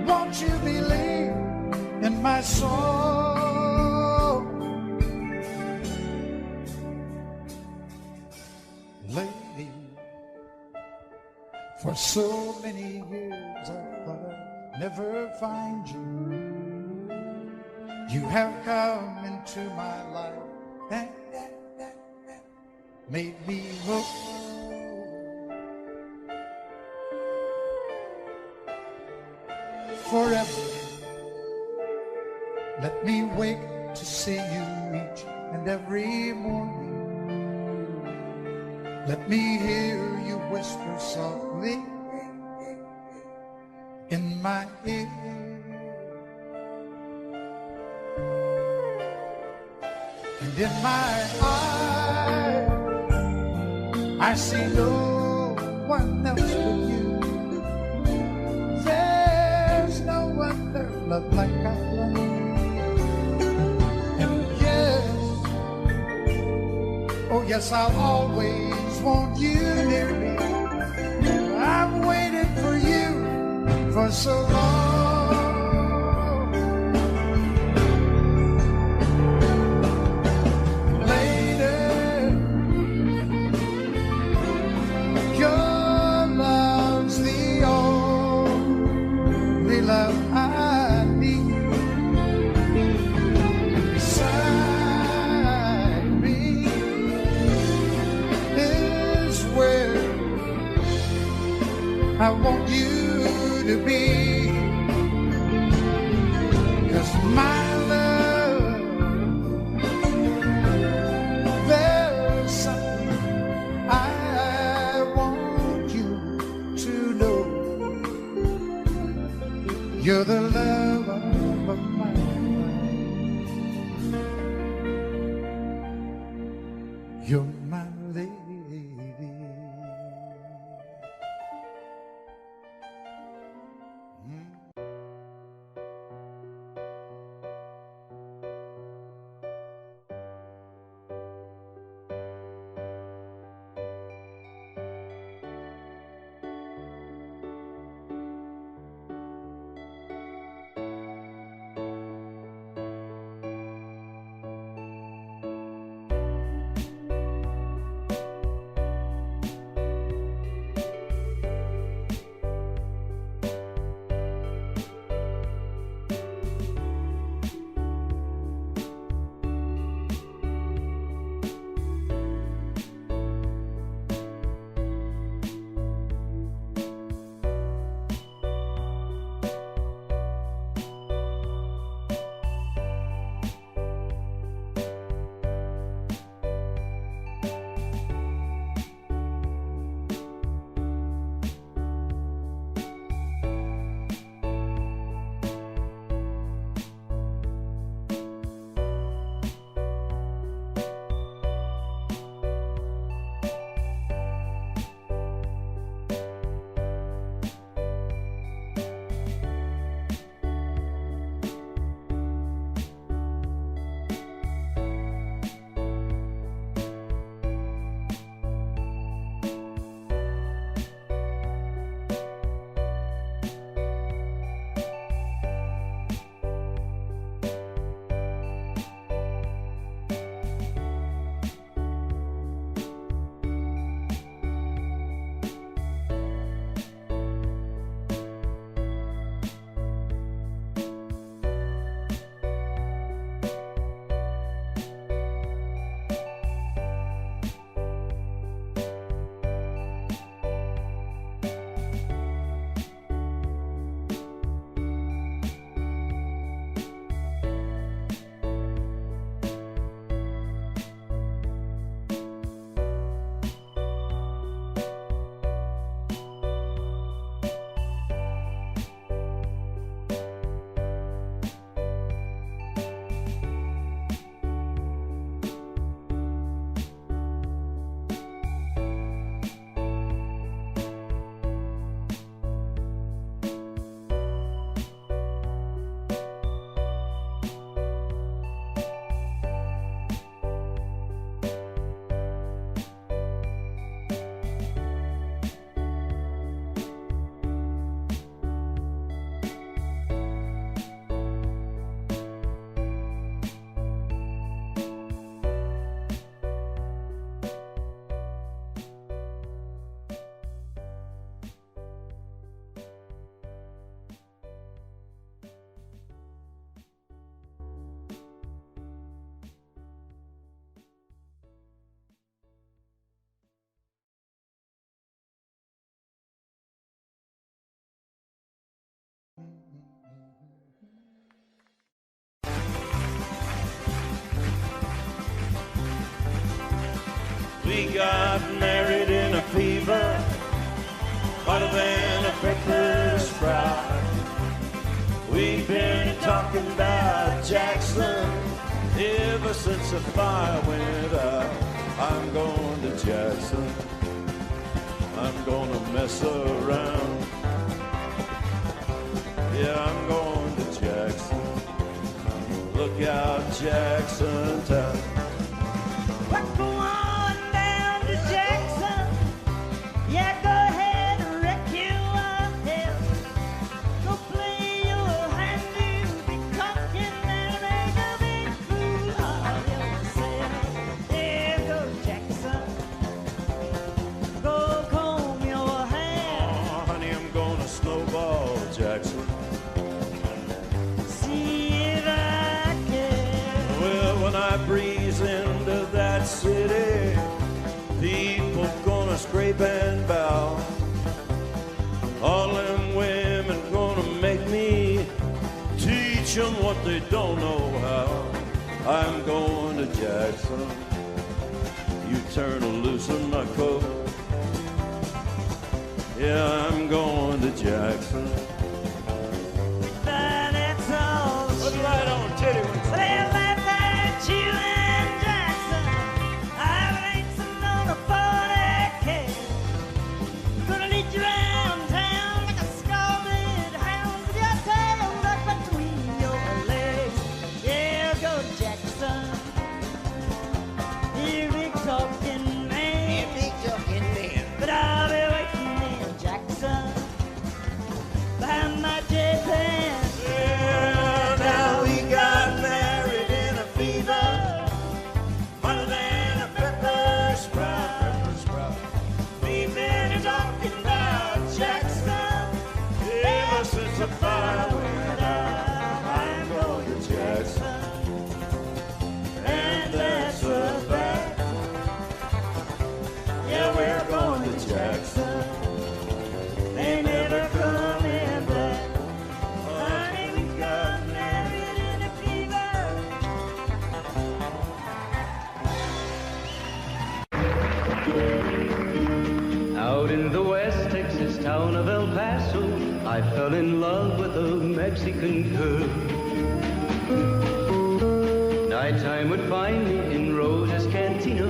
Won't you believe in my soul? Lady, for so many years I thought I'd never find you. You have come into my life and made me whole. Forever, let me wake to see you each and every morning. Let me hear you whisper softly in my ear. And in my eyes, I see no one else but you. There's no other love like I love. And yes, oh yes, I'll always want you near me. I've waited for you for so long. Lady, your love's the only love I need. And beside me is where I want you to be. 'Cause my love, there's something I want you to know. You're the love of my life. You're my lady. We got married in a fever, hotter than a pepper sprout. We've been talking about Jackson ever since the fire went out. I'm going to Jackson, I'm gonna mess around. Yeah, I'm going to Jackson. Look out, Jackson Town. Go on down to Jackson. Yeah, go ahead and wreck your hell. Go play your hand, you'll be talking and make a big fool of yourself. Yeah, go Jackson. Go comb your hair. Oh, honey, I'm gonna snowball Jackson. When I breeze into that city, people gonna scrape and bow. All them women gonna make me teach them what they don't know how. I'm going to Jackson. You turn a loose in my coat. Yeah, I'm going to Jackson. That's all. Put it right on, Teddy. You and Jackson, I ain't sitting on a 40K. Gonna lead you around town like a scalded hound with your tail tucked between your legs. Yeah, go Jackson. You big talking man. You big talking man. But I'll be waiting in Jackson behind my J-Pan. Yeah, now we got married in a fever, hotter than a pepper sprout. We've been talking about Jackson ever since the fire went out. I'm going to Jackson, and that's a fact. Yeah, we're going to Jackson. They never coming back. Honey, we got married in a fever. Out in the West Texas town of El Paso, I fell in love with a Mexican girl. Nighttime would find me in Rosa's Cantina.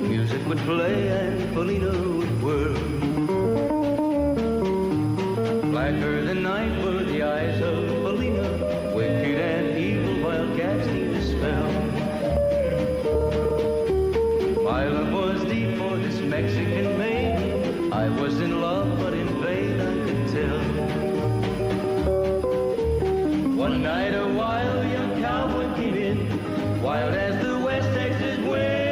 Music would play and Polina would whirl. Blacker than night were the eyes of Polina, wicked and evil while casting a spell. My love was deep for this Mexican maid. I was in love, but in vain I could tell. One night a wild young cowboy came in, wild as the West Texas wind.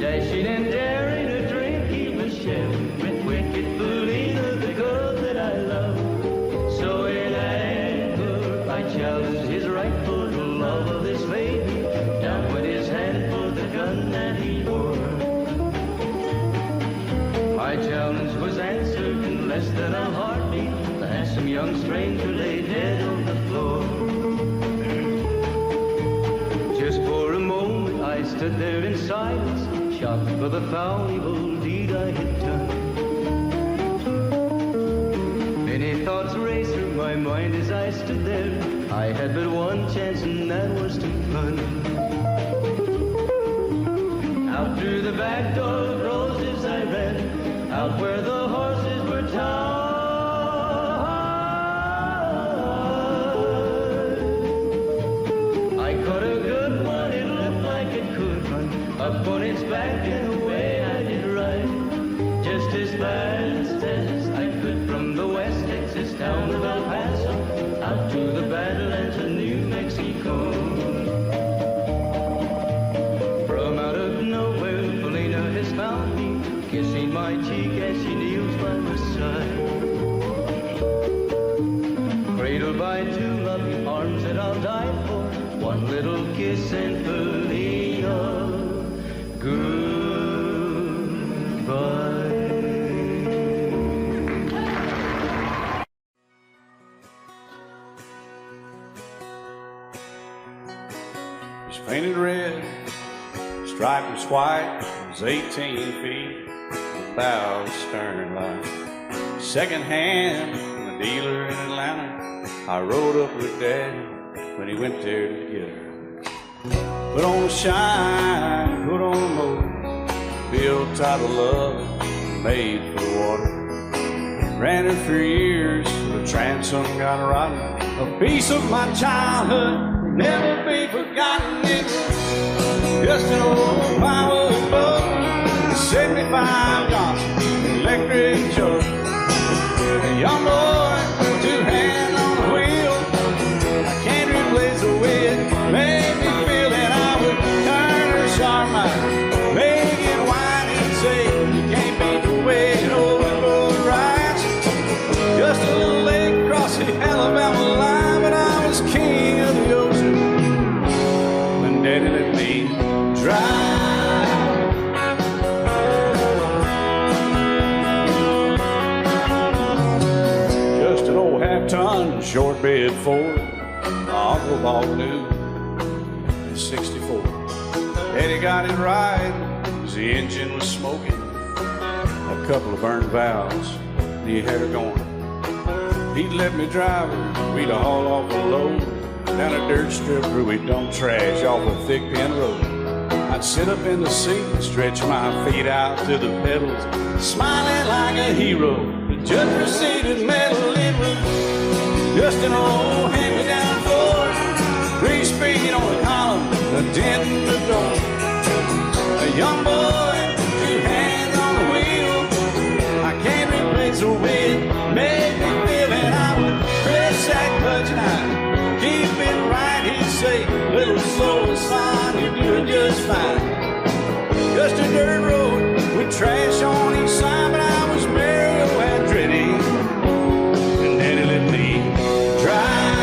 Dashing and daring a drink he was sharing with wicked Polina, the girl that I love. So in anger I challenged his right for the love of this lady. Down went his hand for the gun that he wore. My challenge was answered in less than a heartbeat. The handsome young stranger lay dead on the floor. Just for a moment I stood there in silence, shocked for the foul evil deed I had done. Many thoughts raced through my mind as I stood there. I had but one chance and that was to run. Out through the back door of Roses I ran, out where the horses were tied. I caught a good one, it looked like it could run, up on its back and away I did ride. Just as fast as I could from the West Texas town of El Paso, out to the Badlands of New Mexico. From out of nowhere, Polina has found me, kissing my cheek as she kneels by my side. Cradled by two loving arms that I'll die for, one little kiss and Polina, goodbye. painted red, stripe was white, it was 18 feet, bow stern line. Second hand from a dealer in Atlanta, I rode up with Daddy when he went there to get her. Put on the shine, put on the motor, built out of love, made for the water. Ran it for years, the transom got rotten. A piece of my childhood will never be forgotten. It's just an old power boat, 75 Johnson electric jug. A young boy, two hands on the wheel. I can't replace the way it made me feel that I would turn her sharp mind, make it whine and say, you can't beat the way it overboard rides. Just a little lake across the Alabama line, but I was king of the ocean when Daddy let me drive. Just an old half-ton short bed Ford my uncle bought new in '64. Daddy got it right as the engine was smoking, a couple of burned valves, and he had her going. He'd let me drive her, we'd haul off a load down a dirt strip where we dumped trash off a thick pin road. I'd sit up in the seat and stretch my feet out to the pedals, smiling like a hero. The judge proceeded metal, it was just an old hand-me-down Ford, 3-speed on the column, a dent in the door. A young boy, two hands on the wheel, I can't replace the way it made me feel, and I would press that clutch and I'd keep it right. He'd say, little slow, son, you're doing just fine. Just a dirt road with trash on each side, but I was Mario Andretti, and Daddy let me drive.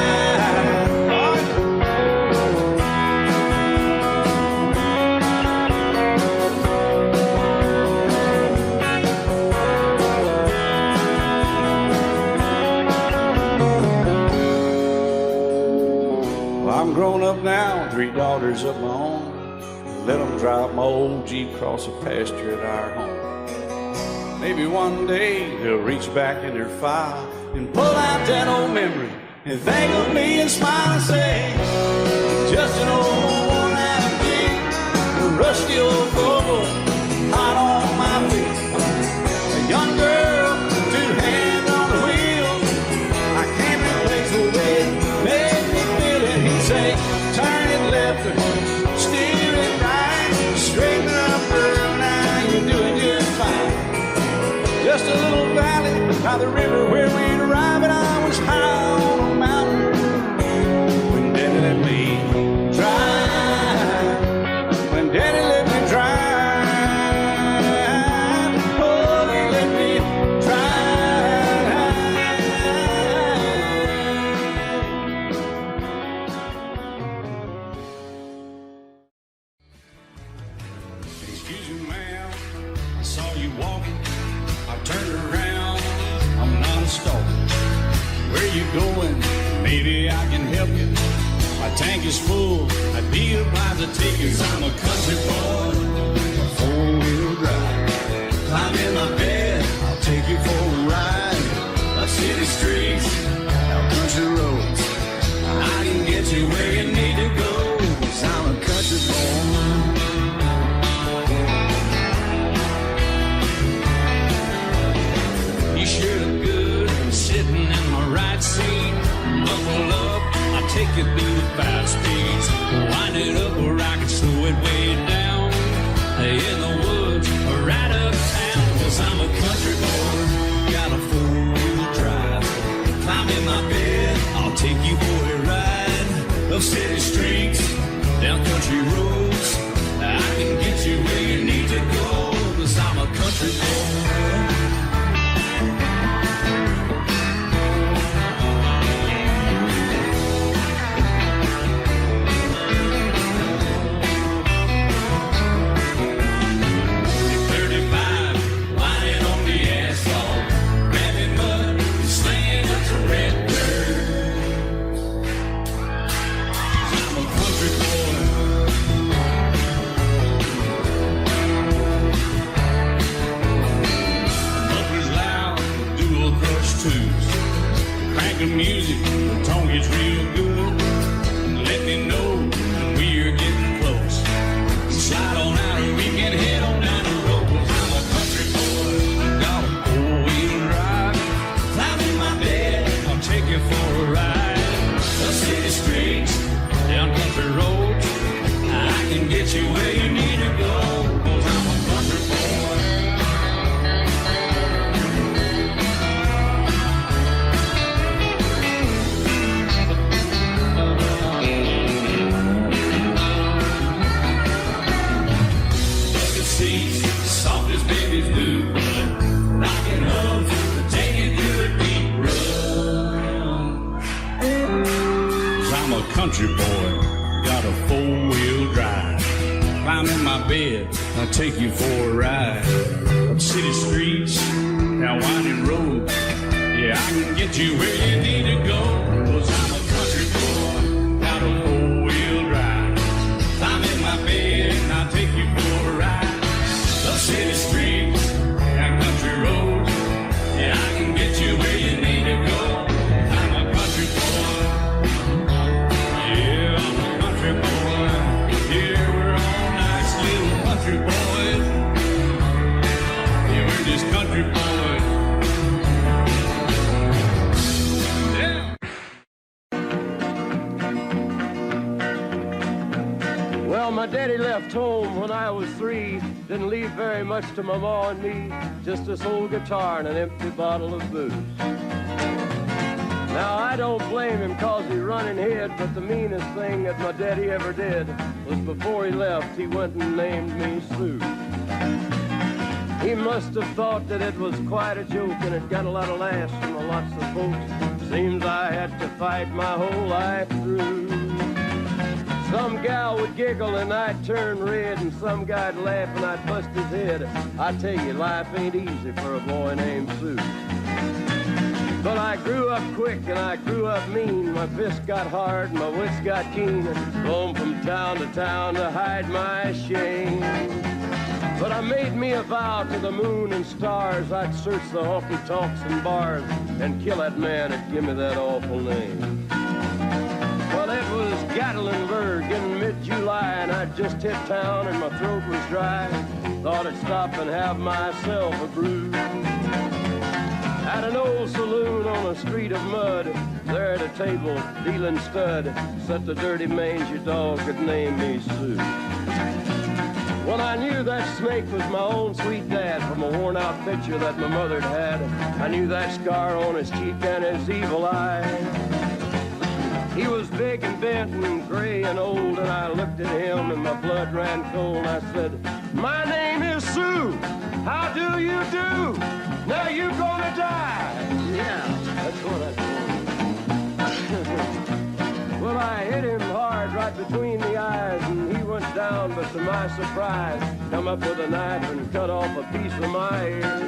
I'm grown up now, 3 daughters of my own. Let them drive my old Jeep across the pasture at our home. Maybe one day they'll reach back in their file and pull out that old memory and think of me and smile and say, just an old worn-out Jeep, a rusty old Volvo, hot on my feet. A young girl, 2 hands on the wheel, I can't replace the way it made me feel it. He'd say, turn it left or steer it right, straighten up girl, now you're doing just fine. Just a little valley by the river where we'd arrive, and I was high on a mountain when Daddy let me drive. When Daddy let me drive, oh, he let me drive. Excuse me, ma'am, I saw you walking. I turned around, I'm not a stalker. Where you going? Maybe I can help you. My tank is full, I'd be obliged to take you. 'Cause I'm a country boy, a 4-wheel drive. Climb in my bed, I'll take you for a ride. Up city streets, down country roads, I can get you where you need to go. 'Cause I'm a country boy. You sure look good sitting in my right seat. Buckle up, I'll take you through the 5 speeds. Wind it up where I can slow it way down. In the woods or right uptown. 'Cause I'm a country boy, got a 4-wheel drive. Climb in my bed, I'll take you for a ride. Up city streets, down country roads, I can get you where you need to go. 'Cause I'm a country boy. can get you where you need to go, 'cause I'm a country boy. Bucket seats, soft as babies do, rocking hubs, taking good deep run. 'Cause I'm a country boy, got a four-wheel drive. Climb in my bed, I'll take you for a ride. Up city streets, down winding roads. Yeah, I can get you where you need to go, 'cause I'm a country boy, got a four-wheel drive. Climb in my bed, I'll take you for a ride. Up city streets, down country roads. Yeah, I can get you where you need to go. I'm a country boy. Yeah, I'm a country boy. Yeah, we're all nice little country boys. Yeah, we're just country boys. Yeah. Well, my daddy left home when I was 3. Didn't leave very much to my ma and me. Just this old guitar and an empty bottle of booze. Now, I don't blame him 'cause he running hid, but the meanest thing that my daddy ever did was before he left, he went and named me Sue. He must have thought that it was quite a joke, and it got a lot of laughs from lots of folks. Seems I had to fight my whole life through. Some gal would giggle and I'd turn red, and some guy'd laugh and I'd bust his head. I tell you, life ain't easy for a boy named Sue. But I grew up quick and I grew up mean. My fists got hard and my wits got keen. Blown from town to town to hide my shame. But I made me a vow to the moon and stars, I'd search the honky-tonks and bars and kill that man that give me that awful name. Well, it was Gatlinburg in mid-July, and I'd just hit town and my throat was dry. Thought I'd stop and have myself a brew. At an old saloon on a street of mud, there at a table, dealing stud, sat the dirty mangy dog that named me Sue. Well, I knew that snake was my own sweet dad from a worn-out picture that my mother'd had. I knew that scar on his cheek and his evil eye. He was big and bent and gray and old, and I looked at him and my blood ran cold. I said, "My name is Sue. How do you do? Now you gonna die." Yeah, that's what I told him. Well, I hit him hard right between the eyes, and he went down, but to my surprise, come up with a knife and cut off a piece of my ear.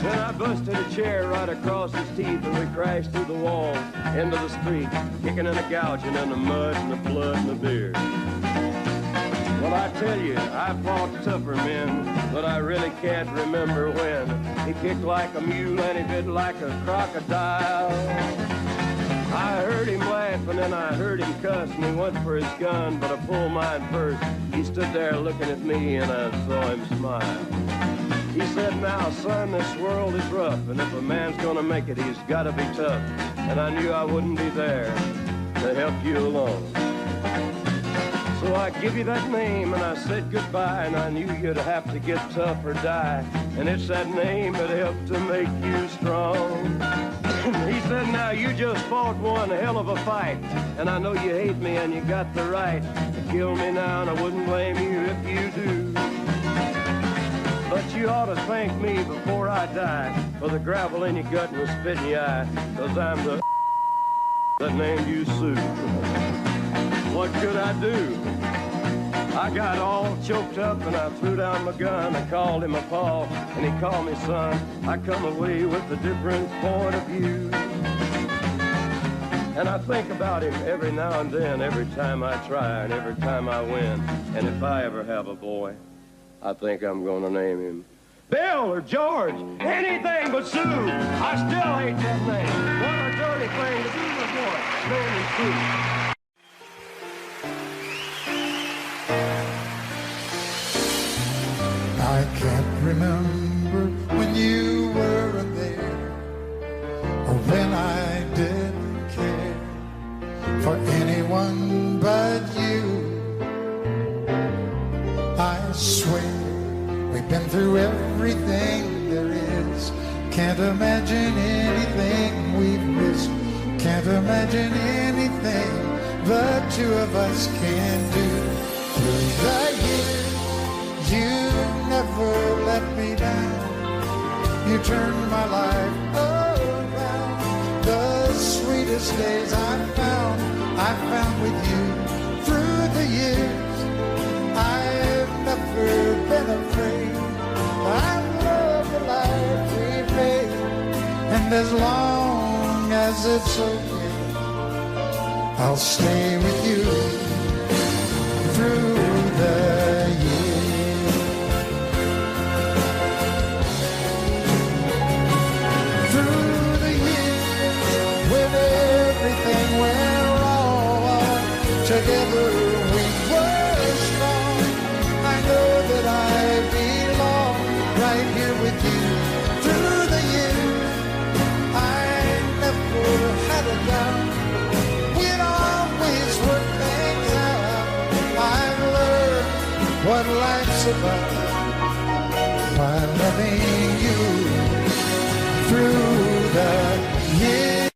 Then I busted a chair right across his teeth, and we crashed through the wall into the street, kicking and a gouging in the mud and the blood and the beer. Well, I tell you, I fought tougher men, but I really can't remember when. He kicked like a mule and he bit like a crocodile. I heard him laugh and then I heard him cuss, and he went for his gun, but I pulled mine first. He stood there looking at me and I saw him smile. He said, "Now, son, this world is rough, and if a man's gonna make it, he's gotta be tough." And I knew I wouldn't be there to help you along. So I give you that name and I said goodbye, and I knew you'd have to get tough or die. And it's that name that helped to make you strong. He said, "Now you just fought one hell of a fight, and I know you hate me and you got the right to kill me now, and I wouldn't blame you if you do. But you ought to thank me before I die for the gravel in your gut and the spit in your eye, 'cause I'm the that named you Sue." What could I do? I got all choked up and I threw down my gun. I called him a pa and he called me son. I come away with a different point of view. And I think about him every now and then, every time I try and every time I win. And if I ever have a boy, I think I'm gonna name him Bill or George, anything but Sue. I still hate that name. What a dirty thing to do with a boy named Sue. I can't remember when you weren't there, or when I didn't care for anyone but you. swear we've been through everything there is. Can't imagine anything we've missed. Can't imagine anything the two of us can do. Through the years, you never let me down. You turned my life around. The sweetest days I found with you. Through the years, I've never been afraid. I love the life we've made, and as long as it's okay, I'll stay with you through the years. Through the years, when everything went wrong, together we were strong. I know that I belong right here with you. Through the years, I never had a doubt. We'd always work things out. I've learned what life's about by loving you through the years.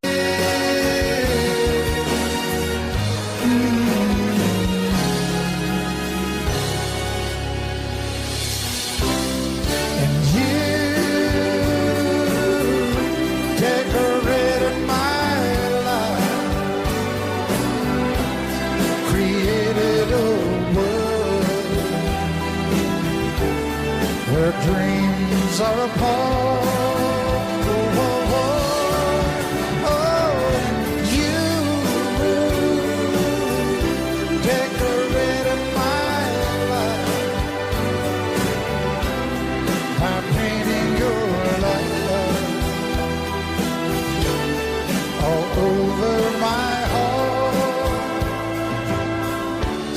And you decorated my life, created a world where dreams are apart. Oh, you decorated my life by painting your life all over my heart.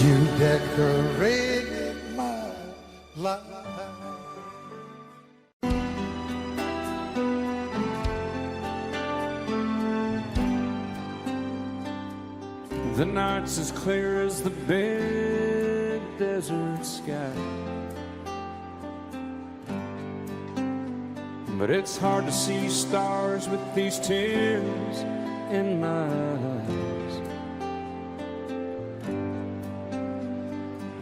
You decorated my life. The night's as clear as the big desert sky, but it's hard to see stars with these tears in my eyes.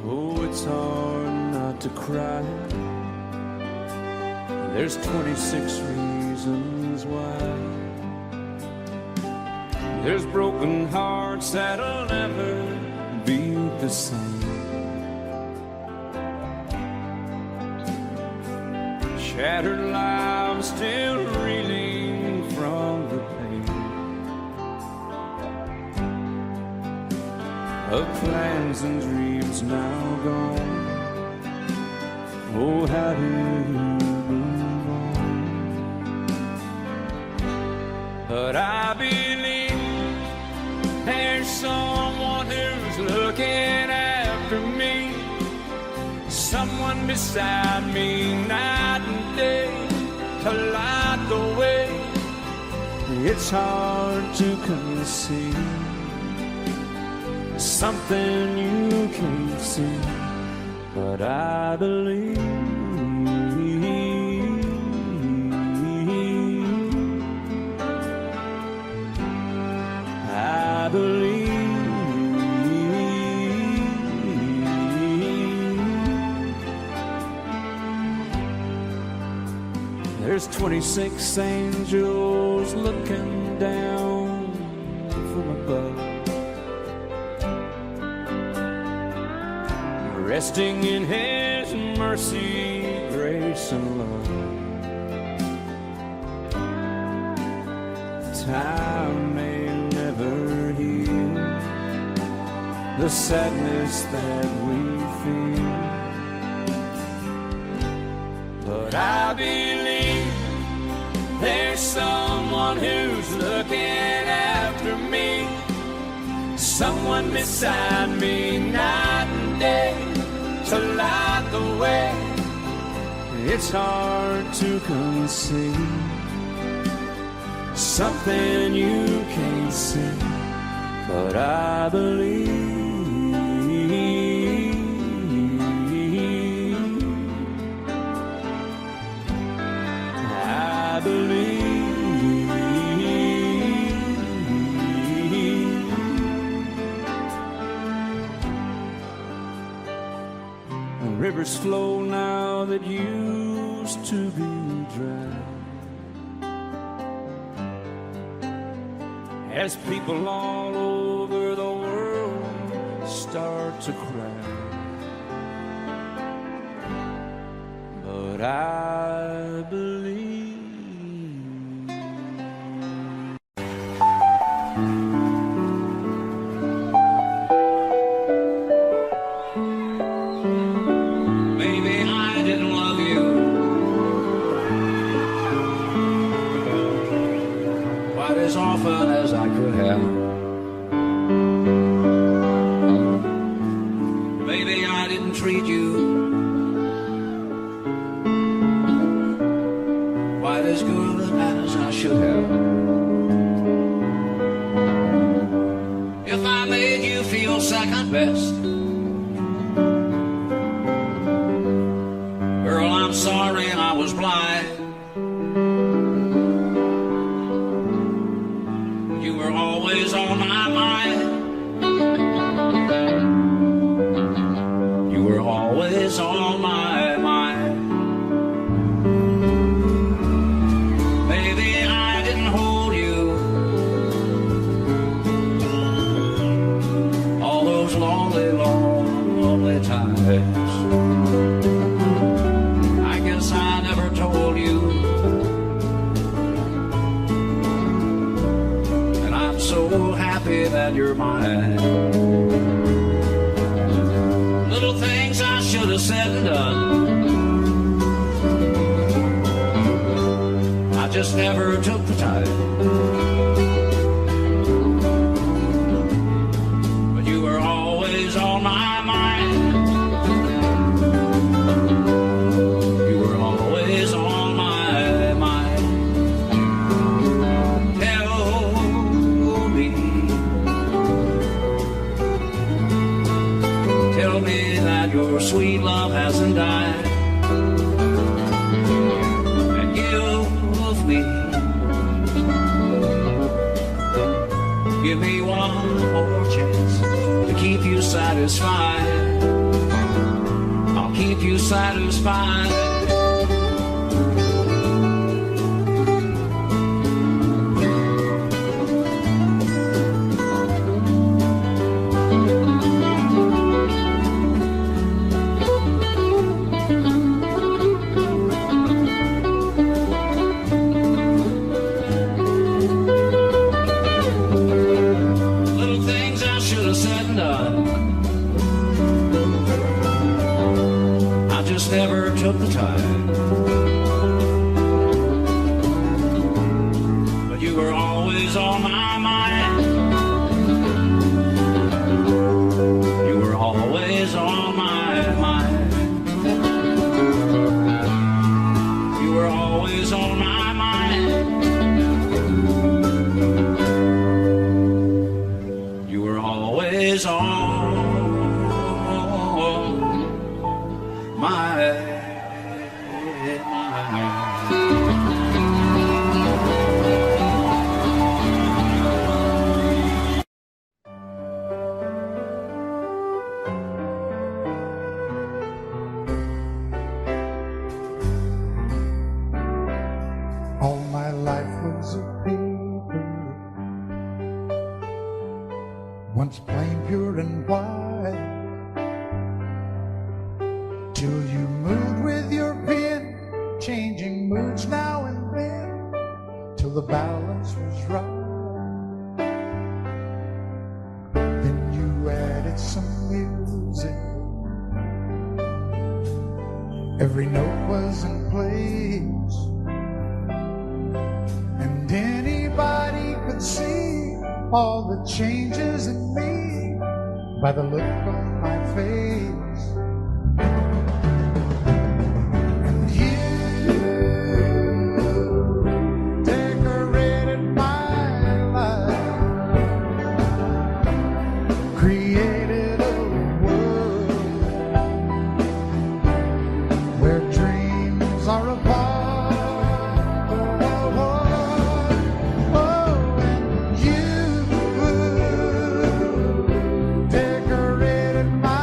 Oh, it's hard not to cry. There's 26 reasons why. There's broken hearts that'll never be the same. Shattered lives still reeling from the pain of plans and dreams now gone. Oh, how do you move on? But I believe there's someone who's looking after me, someone beside me night and day to light the way. It's hard to conceive something you can't see, but I believe. I believe. There's 26 angels looking down from above, resting in His mercy, grace, and love. Time may never heal the sadness that we feel, but I believe there's someone who's looking after me, someone beside me night and day to light the way. It's hard to conceive something you can't see, but I believe. rivers flow now that used to be dry. As people all over the world start to cry. But I believe maybe I didn't love you quite as often as I could have. Maybe I didn't treat you quite as good as I should have. If I made you feel second best, girl, I'm sorry I was blind. You were always on my mind. You were always on my mind. Maybe I didn't hold you all those lonely, lonely times. I guess I never told you, and I'm so happy that you're mine. Little things I should have said and done, I just never took the time. But you were always on my mind. You were always on my mind. Tell me that your sweet love hasn't died. And give me one more chance to keep you satisfied. I'll keep you satisfied. Never took the time, but you were always on my mind. You were always on my mind. You were always on my mind. You were always on my All my life was a paper, once plain, pure, and white, till you moved with your pen, changing moods now and then, till the balance was right. Then you added some music, every note was in place, and anybody could see all the changes in me by the look on my face. And you decorated my life, created a world where dreams are apart. Decorated my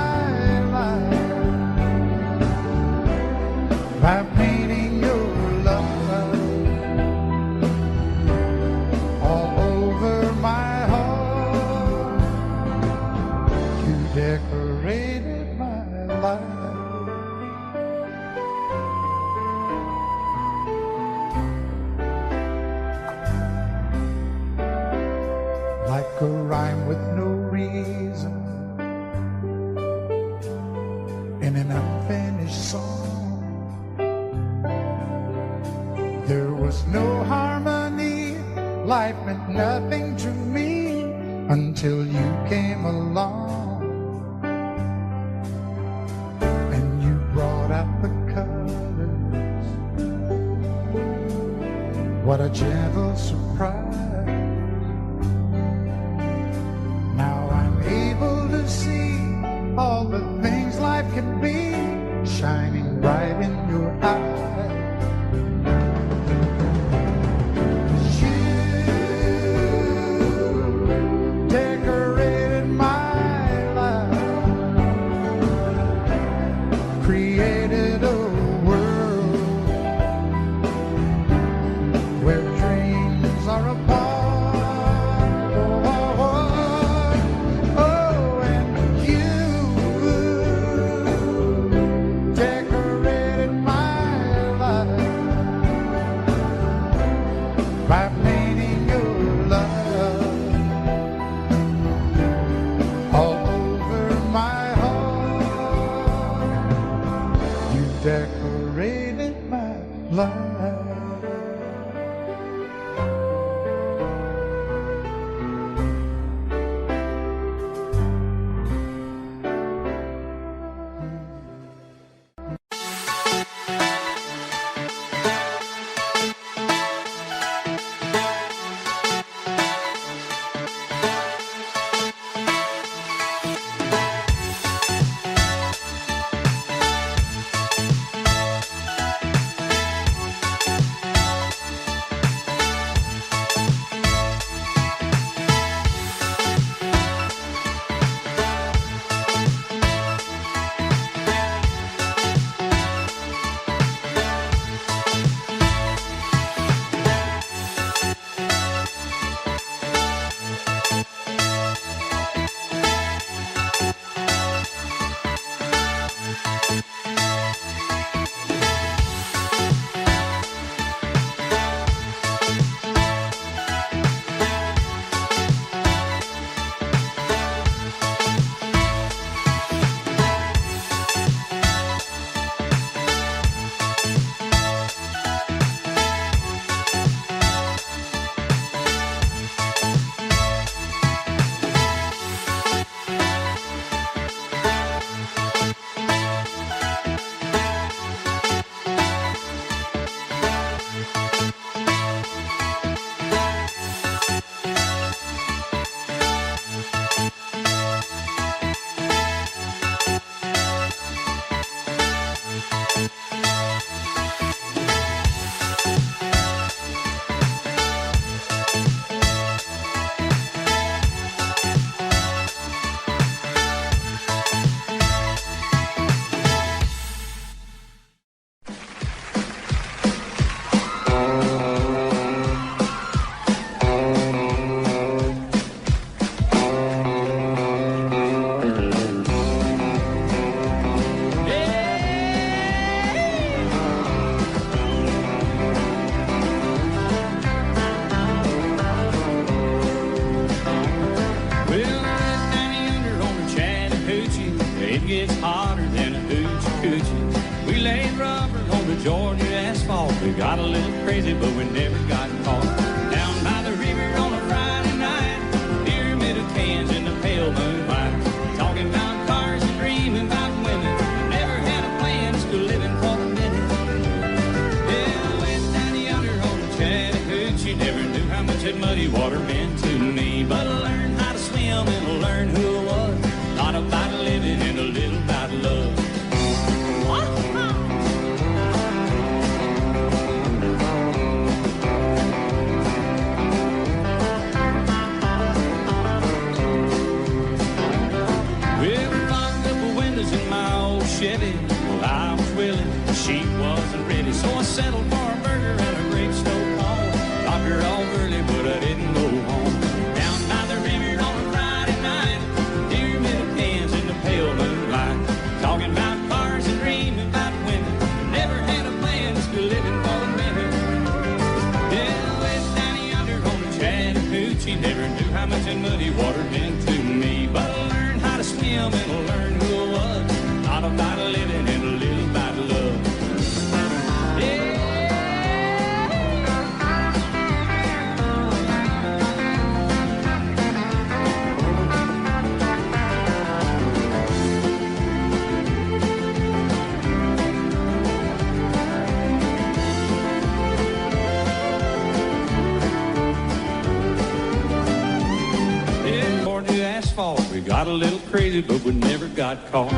decorated my life. Like a rhyme with no reason in an unfinished song. There was no harmony, life meant nothing to me until you came along and you brought out the colors. What a gentle surprise. Now I'm able to see all the things life can be shining bright in your eyes. Decorated my life. We got a little crazy, but we never got caught. Down by the river on a Friday night, pyramid of cans in the pale moonlight, talking about cars and dreaming about women. Never had a plan, just living for the minute. Yeah, went down yonder on the Chattahoochee, never knew how much that muddy water meant to me, but I learned how to swim and I learned who I was. Thought about living and a little about love. Chevy, well, I was willing, she wasn't ready, so I settled for a burger and a great stove home. Dropped her off early, but I didn't go home. Down by the river on a Friday night, pyramid of cans in the pale moonlight. Got a little crazy, but we never got caught.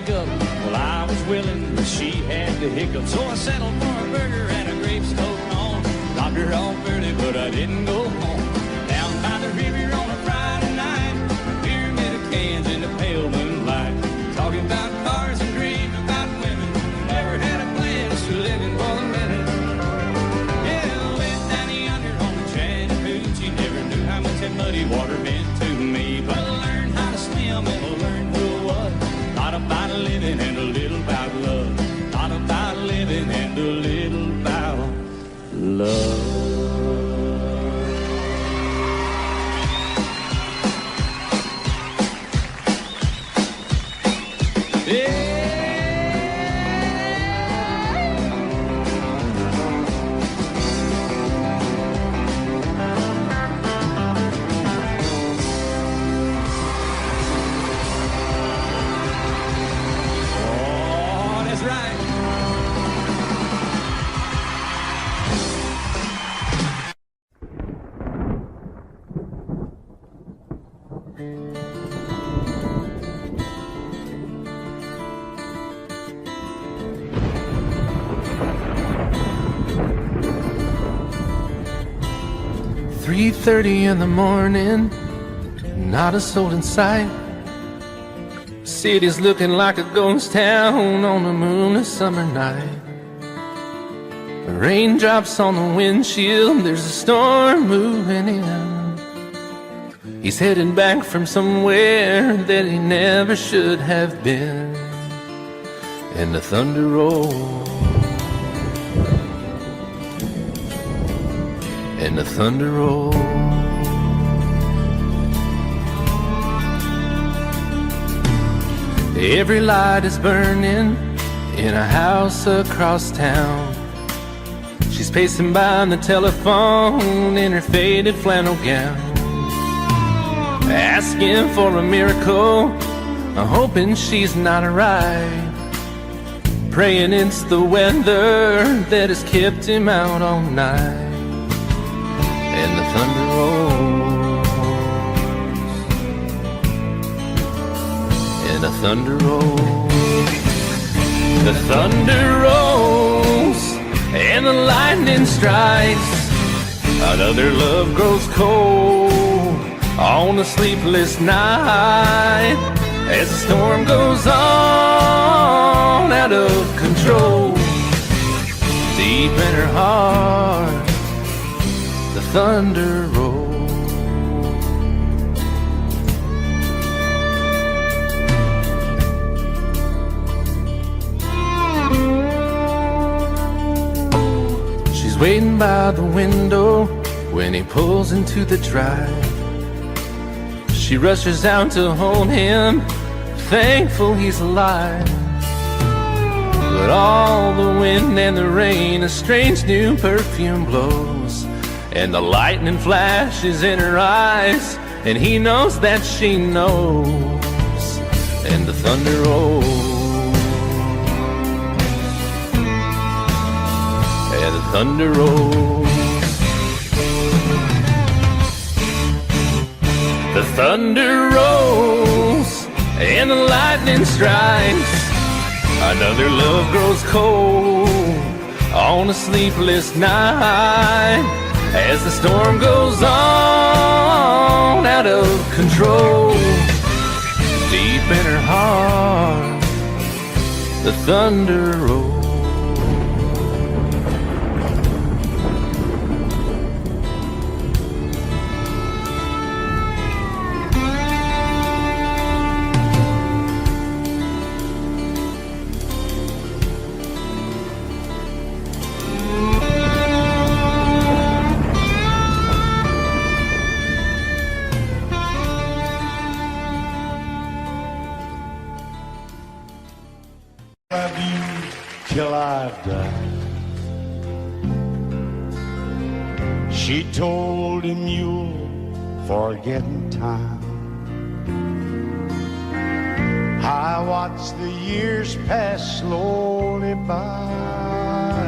Well, I was willing, but she had the hiccups, so I settled for a burger and a grape stove on. Dropped her off early, but I didn't go home. Down by the river on a Friday night, pyramid of cans in the pale moonlight, talking about cars and dreams about women. Never had a plan, just living for the minute. Yeah, went down yonder on the Chattahoochee. Never knew how much that muddy water meant to me, but I learned how to swim and I learned who I was. Thought about living and a little about love. Thought about living and a little about love. "3:30 in the morning, not a soul in sight. City's looking like a ghost town on a moonless summer night. Raindrops on the windshield, there's a storm moving in. He's heading back from somewhere that he never should have been. And the thunder rolls, and the thunder rolls. Every light is burning in a house across town. She's pacing by the telephone in her faded flannel gown, asking for a miracle, hoping she's not right, praying it's the weather that has kept him out all night. And the thunder rolls, and the thunder rolls. The thunder rolls, and the lightning strikes. Another love grows cold on a sleepless night, as the storm goes on out of control. Deep in her heart, the thunder rolls. She's waiting by the window when he pulls into the drive. She rushes out to hold him, thankful he's alive. But all the wind and the rain, a strange new perfume blows, and the lightning flashes in her eyes, and he knows that she knows. And the thunder rolls, and the thunder rolls. The thunder rolls, and the lightning strikes. Another love grows cold on a sleepless night, as the storm goes on out of control. Deep in her heart, the thunder rolls. till I die. She told him you'll forget in time. I watched the years pass slowly by,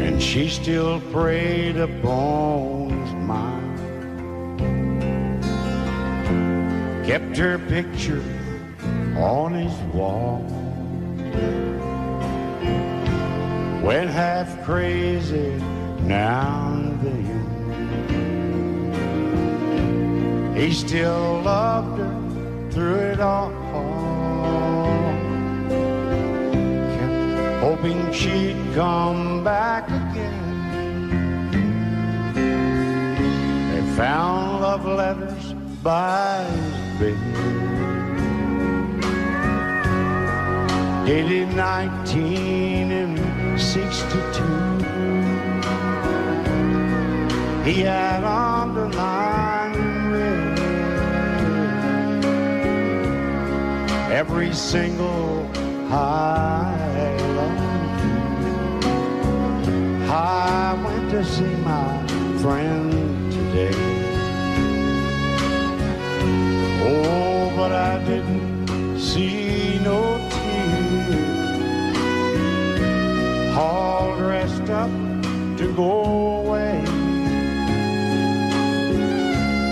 and she still preyed upon his mind. Kept her picture on his wall. Went half crazy now and then. He still loved her through it all. Kept hoping she'd come back again. They found love letters by his bed, dated 1962. He had underlined in red every single I love you. I went to see my friend today. Oh, but I didn't see no tears. All dressed up to go away.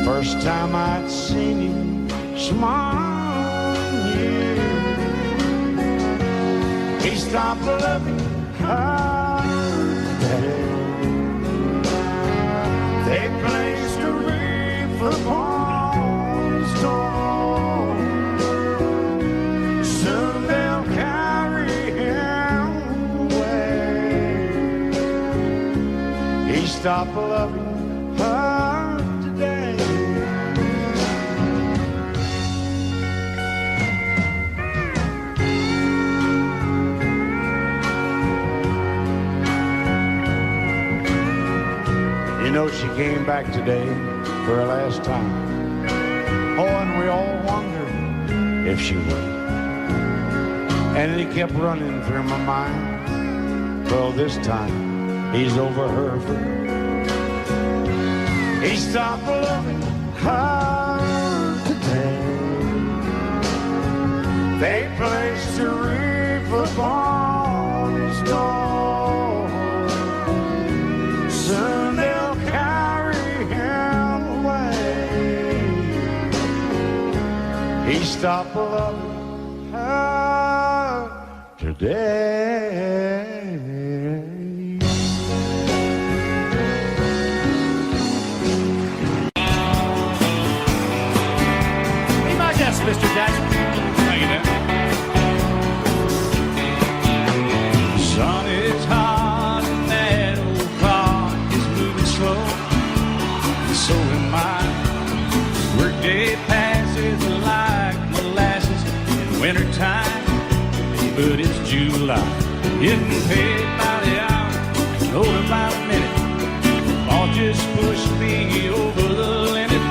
First time I'd seen him smile in years. He stopped loving her today. They placed a wreath upon his door. Soon they'll carry him away. He stopped loving her today. You know, she came back today for her last time. Oh, and we all wondered if she would. And it kept running through my mind. Well, this time he's over her for good. He stopped loving her today. They placed a wreath upon his door. Soon they'll carry him away. He stopped loving her today. Be my guest, Mr. Jackson. Thank you, Dan. Sun is hot and that old clock is moving slow, and so am I. Workday passes like molasses in wintertime, but it's July. Getting paid by the hour, older by the minute. All just pushed me over the limit.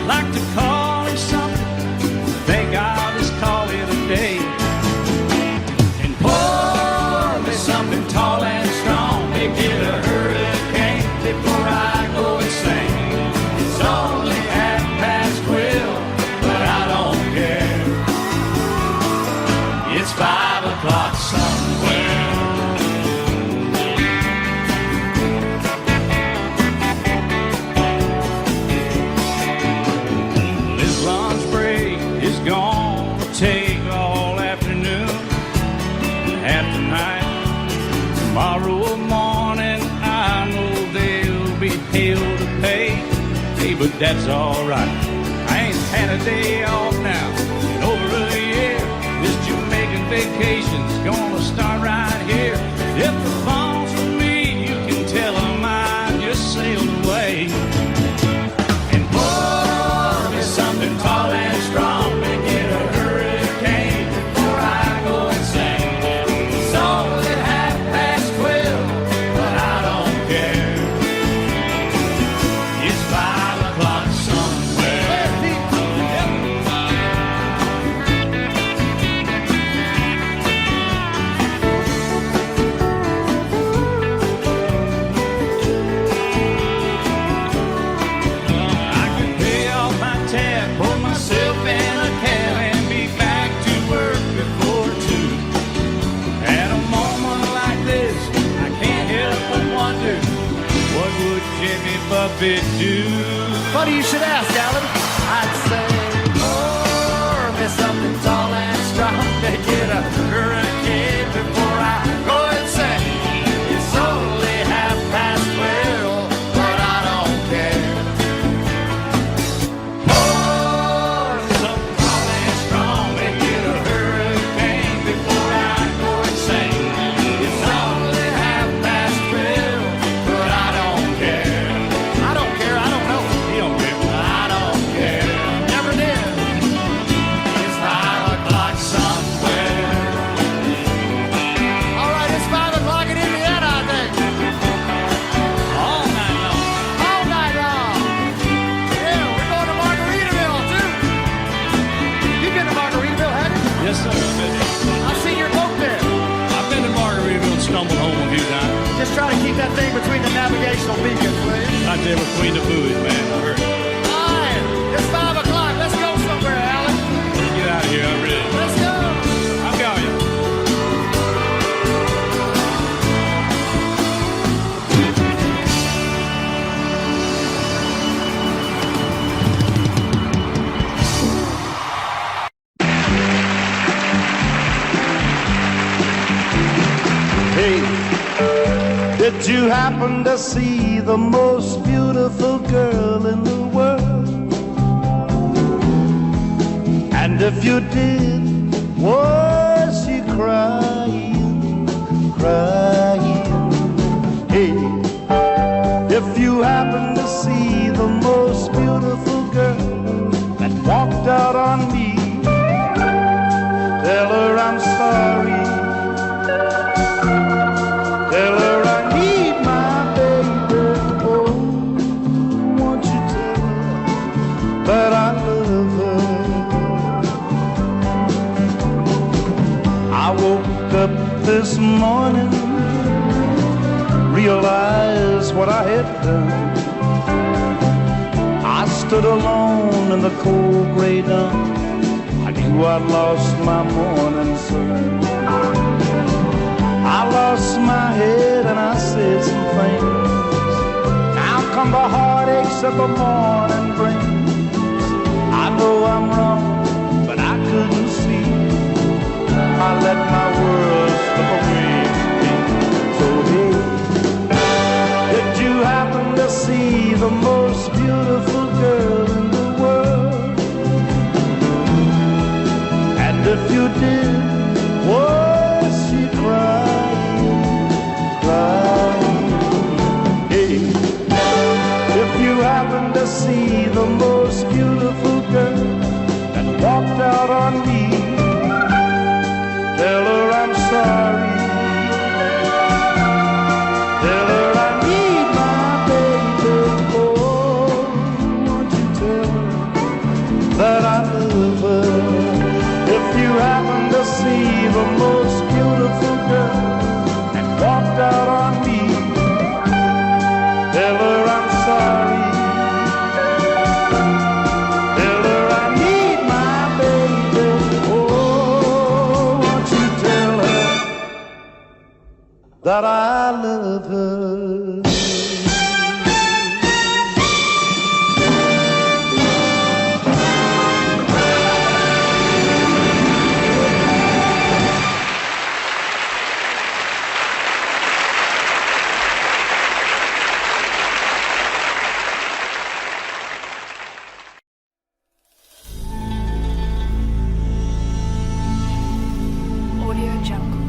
Like to call it something, think I'll just call it a day. And pour me something tall and strong, make it a hurricane before I go insane. It's only 12:30, but I don't care. It's 5 o'clock somewhere. This lunch break is gonna take all afternoon and half the night. Tomorrow morning I know they'll be hell to pay. Hey, but that's alright. I ain't had a day off now in over a year. This Jamaican vacation's gonna start right here. If the phone's for me, you can tell them I just sailed away. And pour me something tall and strong, make it a hurricane before I go insane. It's only 12:30, but I don't care. It's 5 o'clock somewhere. it do? Funny you should ask, Alan. I'd say, pour me something tall and strong to get a hurricane before I go insane. It's only 12:30, but I don't care. Pour me something tall and strong to get a hurricane before I go insane. It's only 12:30, but I don't care. I don't care. I don't know. He don't care. I don't care. Never did. It's 5 o'clock somewhere. All right, it's 5 o'clock in Indiana, I think. All night long. All night long. Yeah, we're going to Margaritaville, too. You've been to Margaritaville, haven't you? Yes, sir. I've seen your boat there. I've been to Margaritaville and stumbled home a few times. Just try to keep that thing between the navigational beacons, please. Right there between the buoys, man. I heard. All right, it's 5 o'clock. Let's go somewhere, Alan. Get out of here. I'm ready. Let's go. I'm going. Hey, did you happen to see the most beautiful girl in the world? And if you did, was she crying, crying? Hey, if you happen to see the most beautiful girl that walked out on me, tell her I'm sorry. Tell her I need my baby. Oh, won't you tell her that I love her? I woke up this morning, realized what I had done. I stood alone in the cold gray dawn. I knew I'd lost my morning sun. I lost my head and I said some things. Now come the heartaches that the morning brings. I know I'm wrong, but I couldn't see. I let my world slip away from me. So hey, did you happen to see the most beautiful girl in the world? And if you did, was she crying, crying? Hey, if you happen to see the most beautiful girl that walked out on me, tell her I'm sorry. Tell her I need my baby. Oh, won't you tell her that I love her? If you happen to see the most beautiful girl that walked out on me, tell her I'm sorry. Tell her I need my baby. Oh, won't you tell her that I love her? Audio Jungle.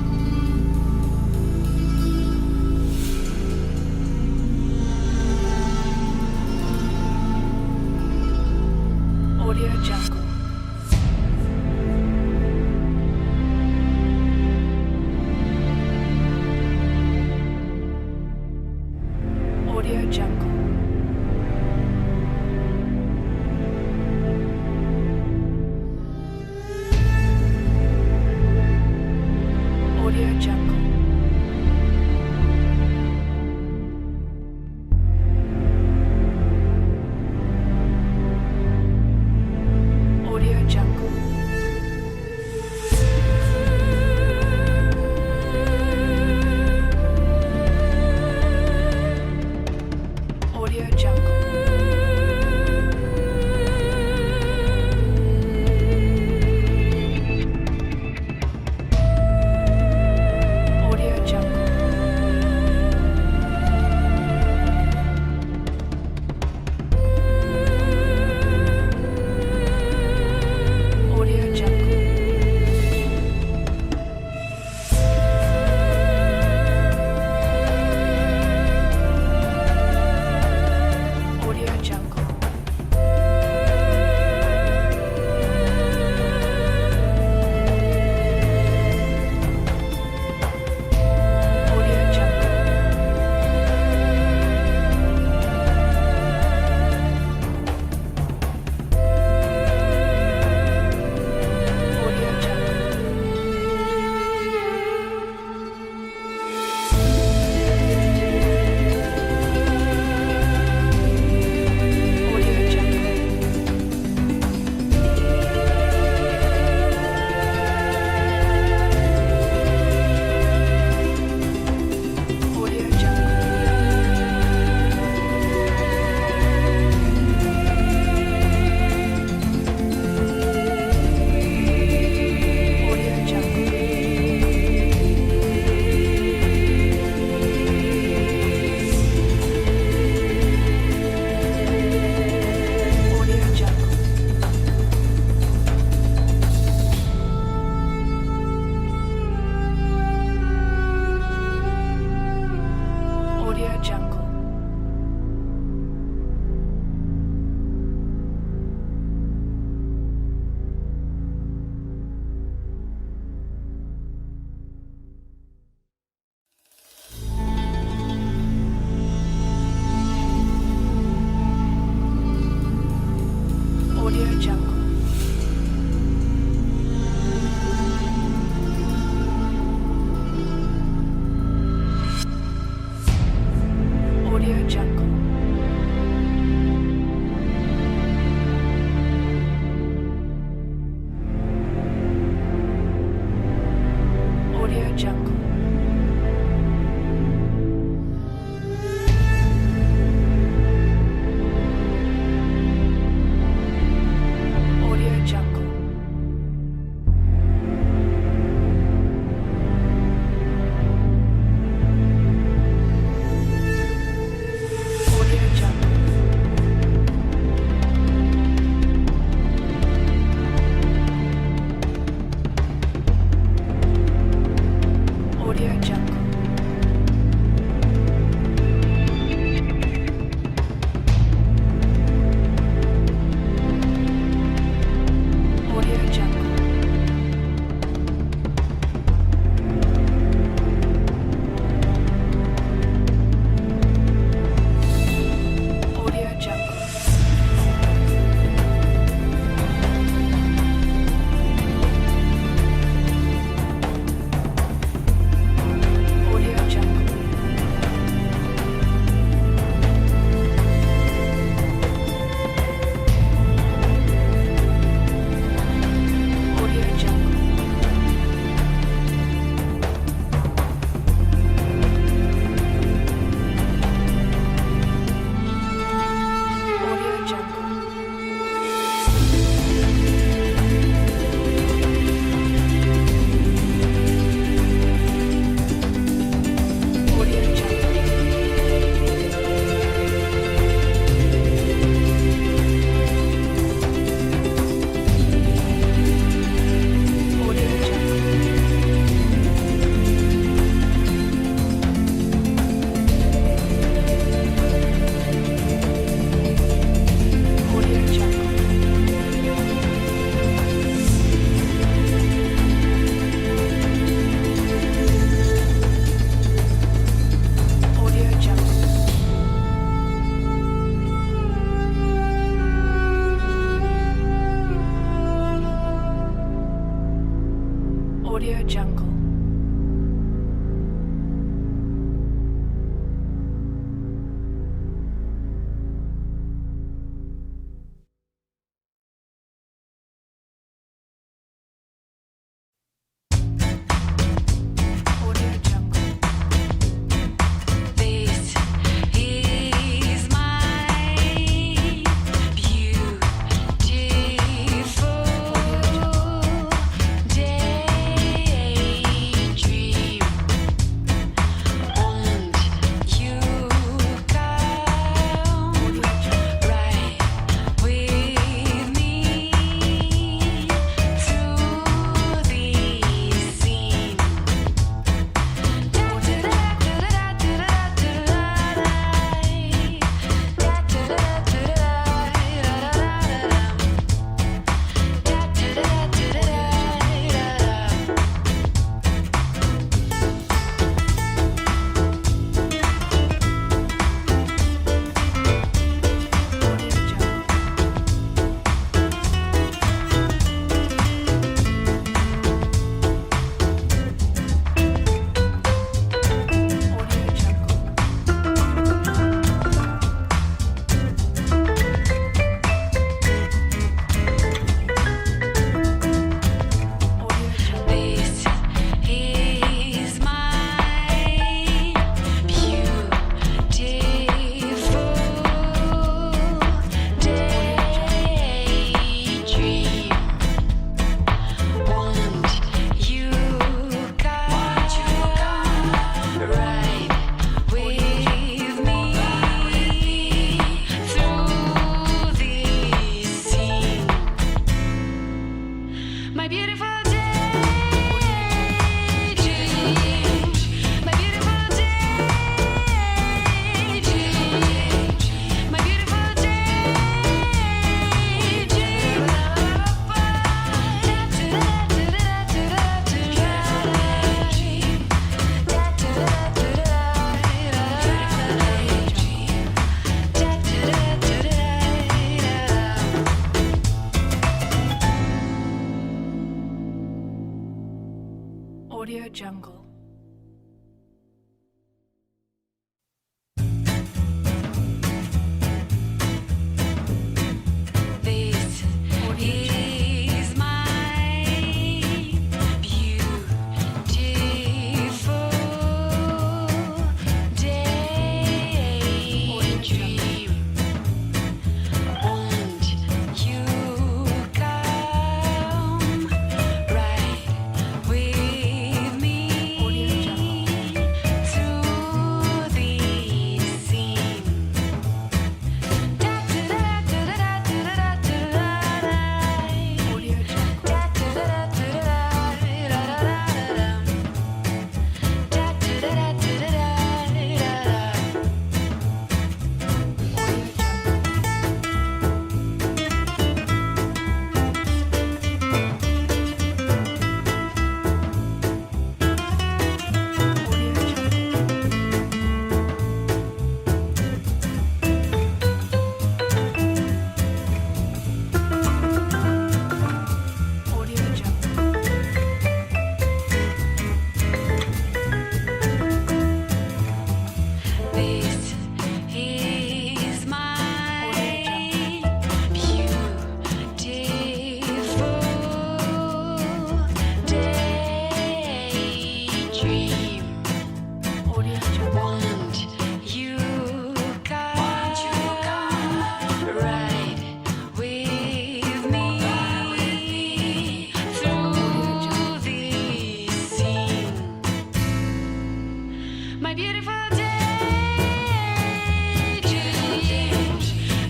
My beautiful daydream,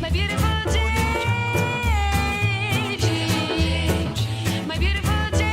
my beautiful daydream, my beautiful daydream.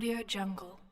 Audio Jungle.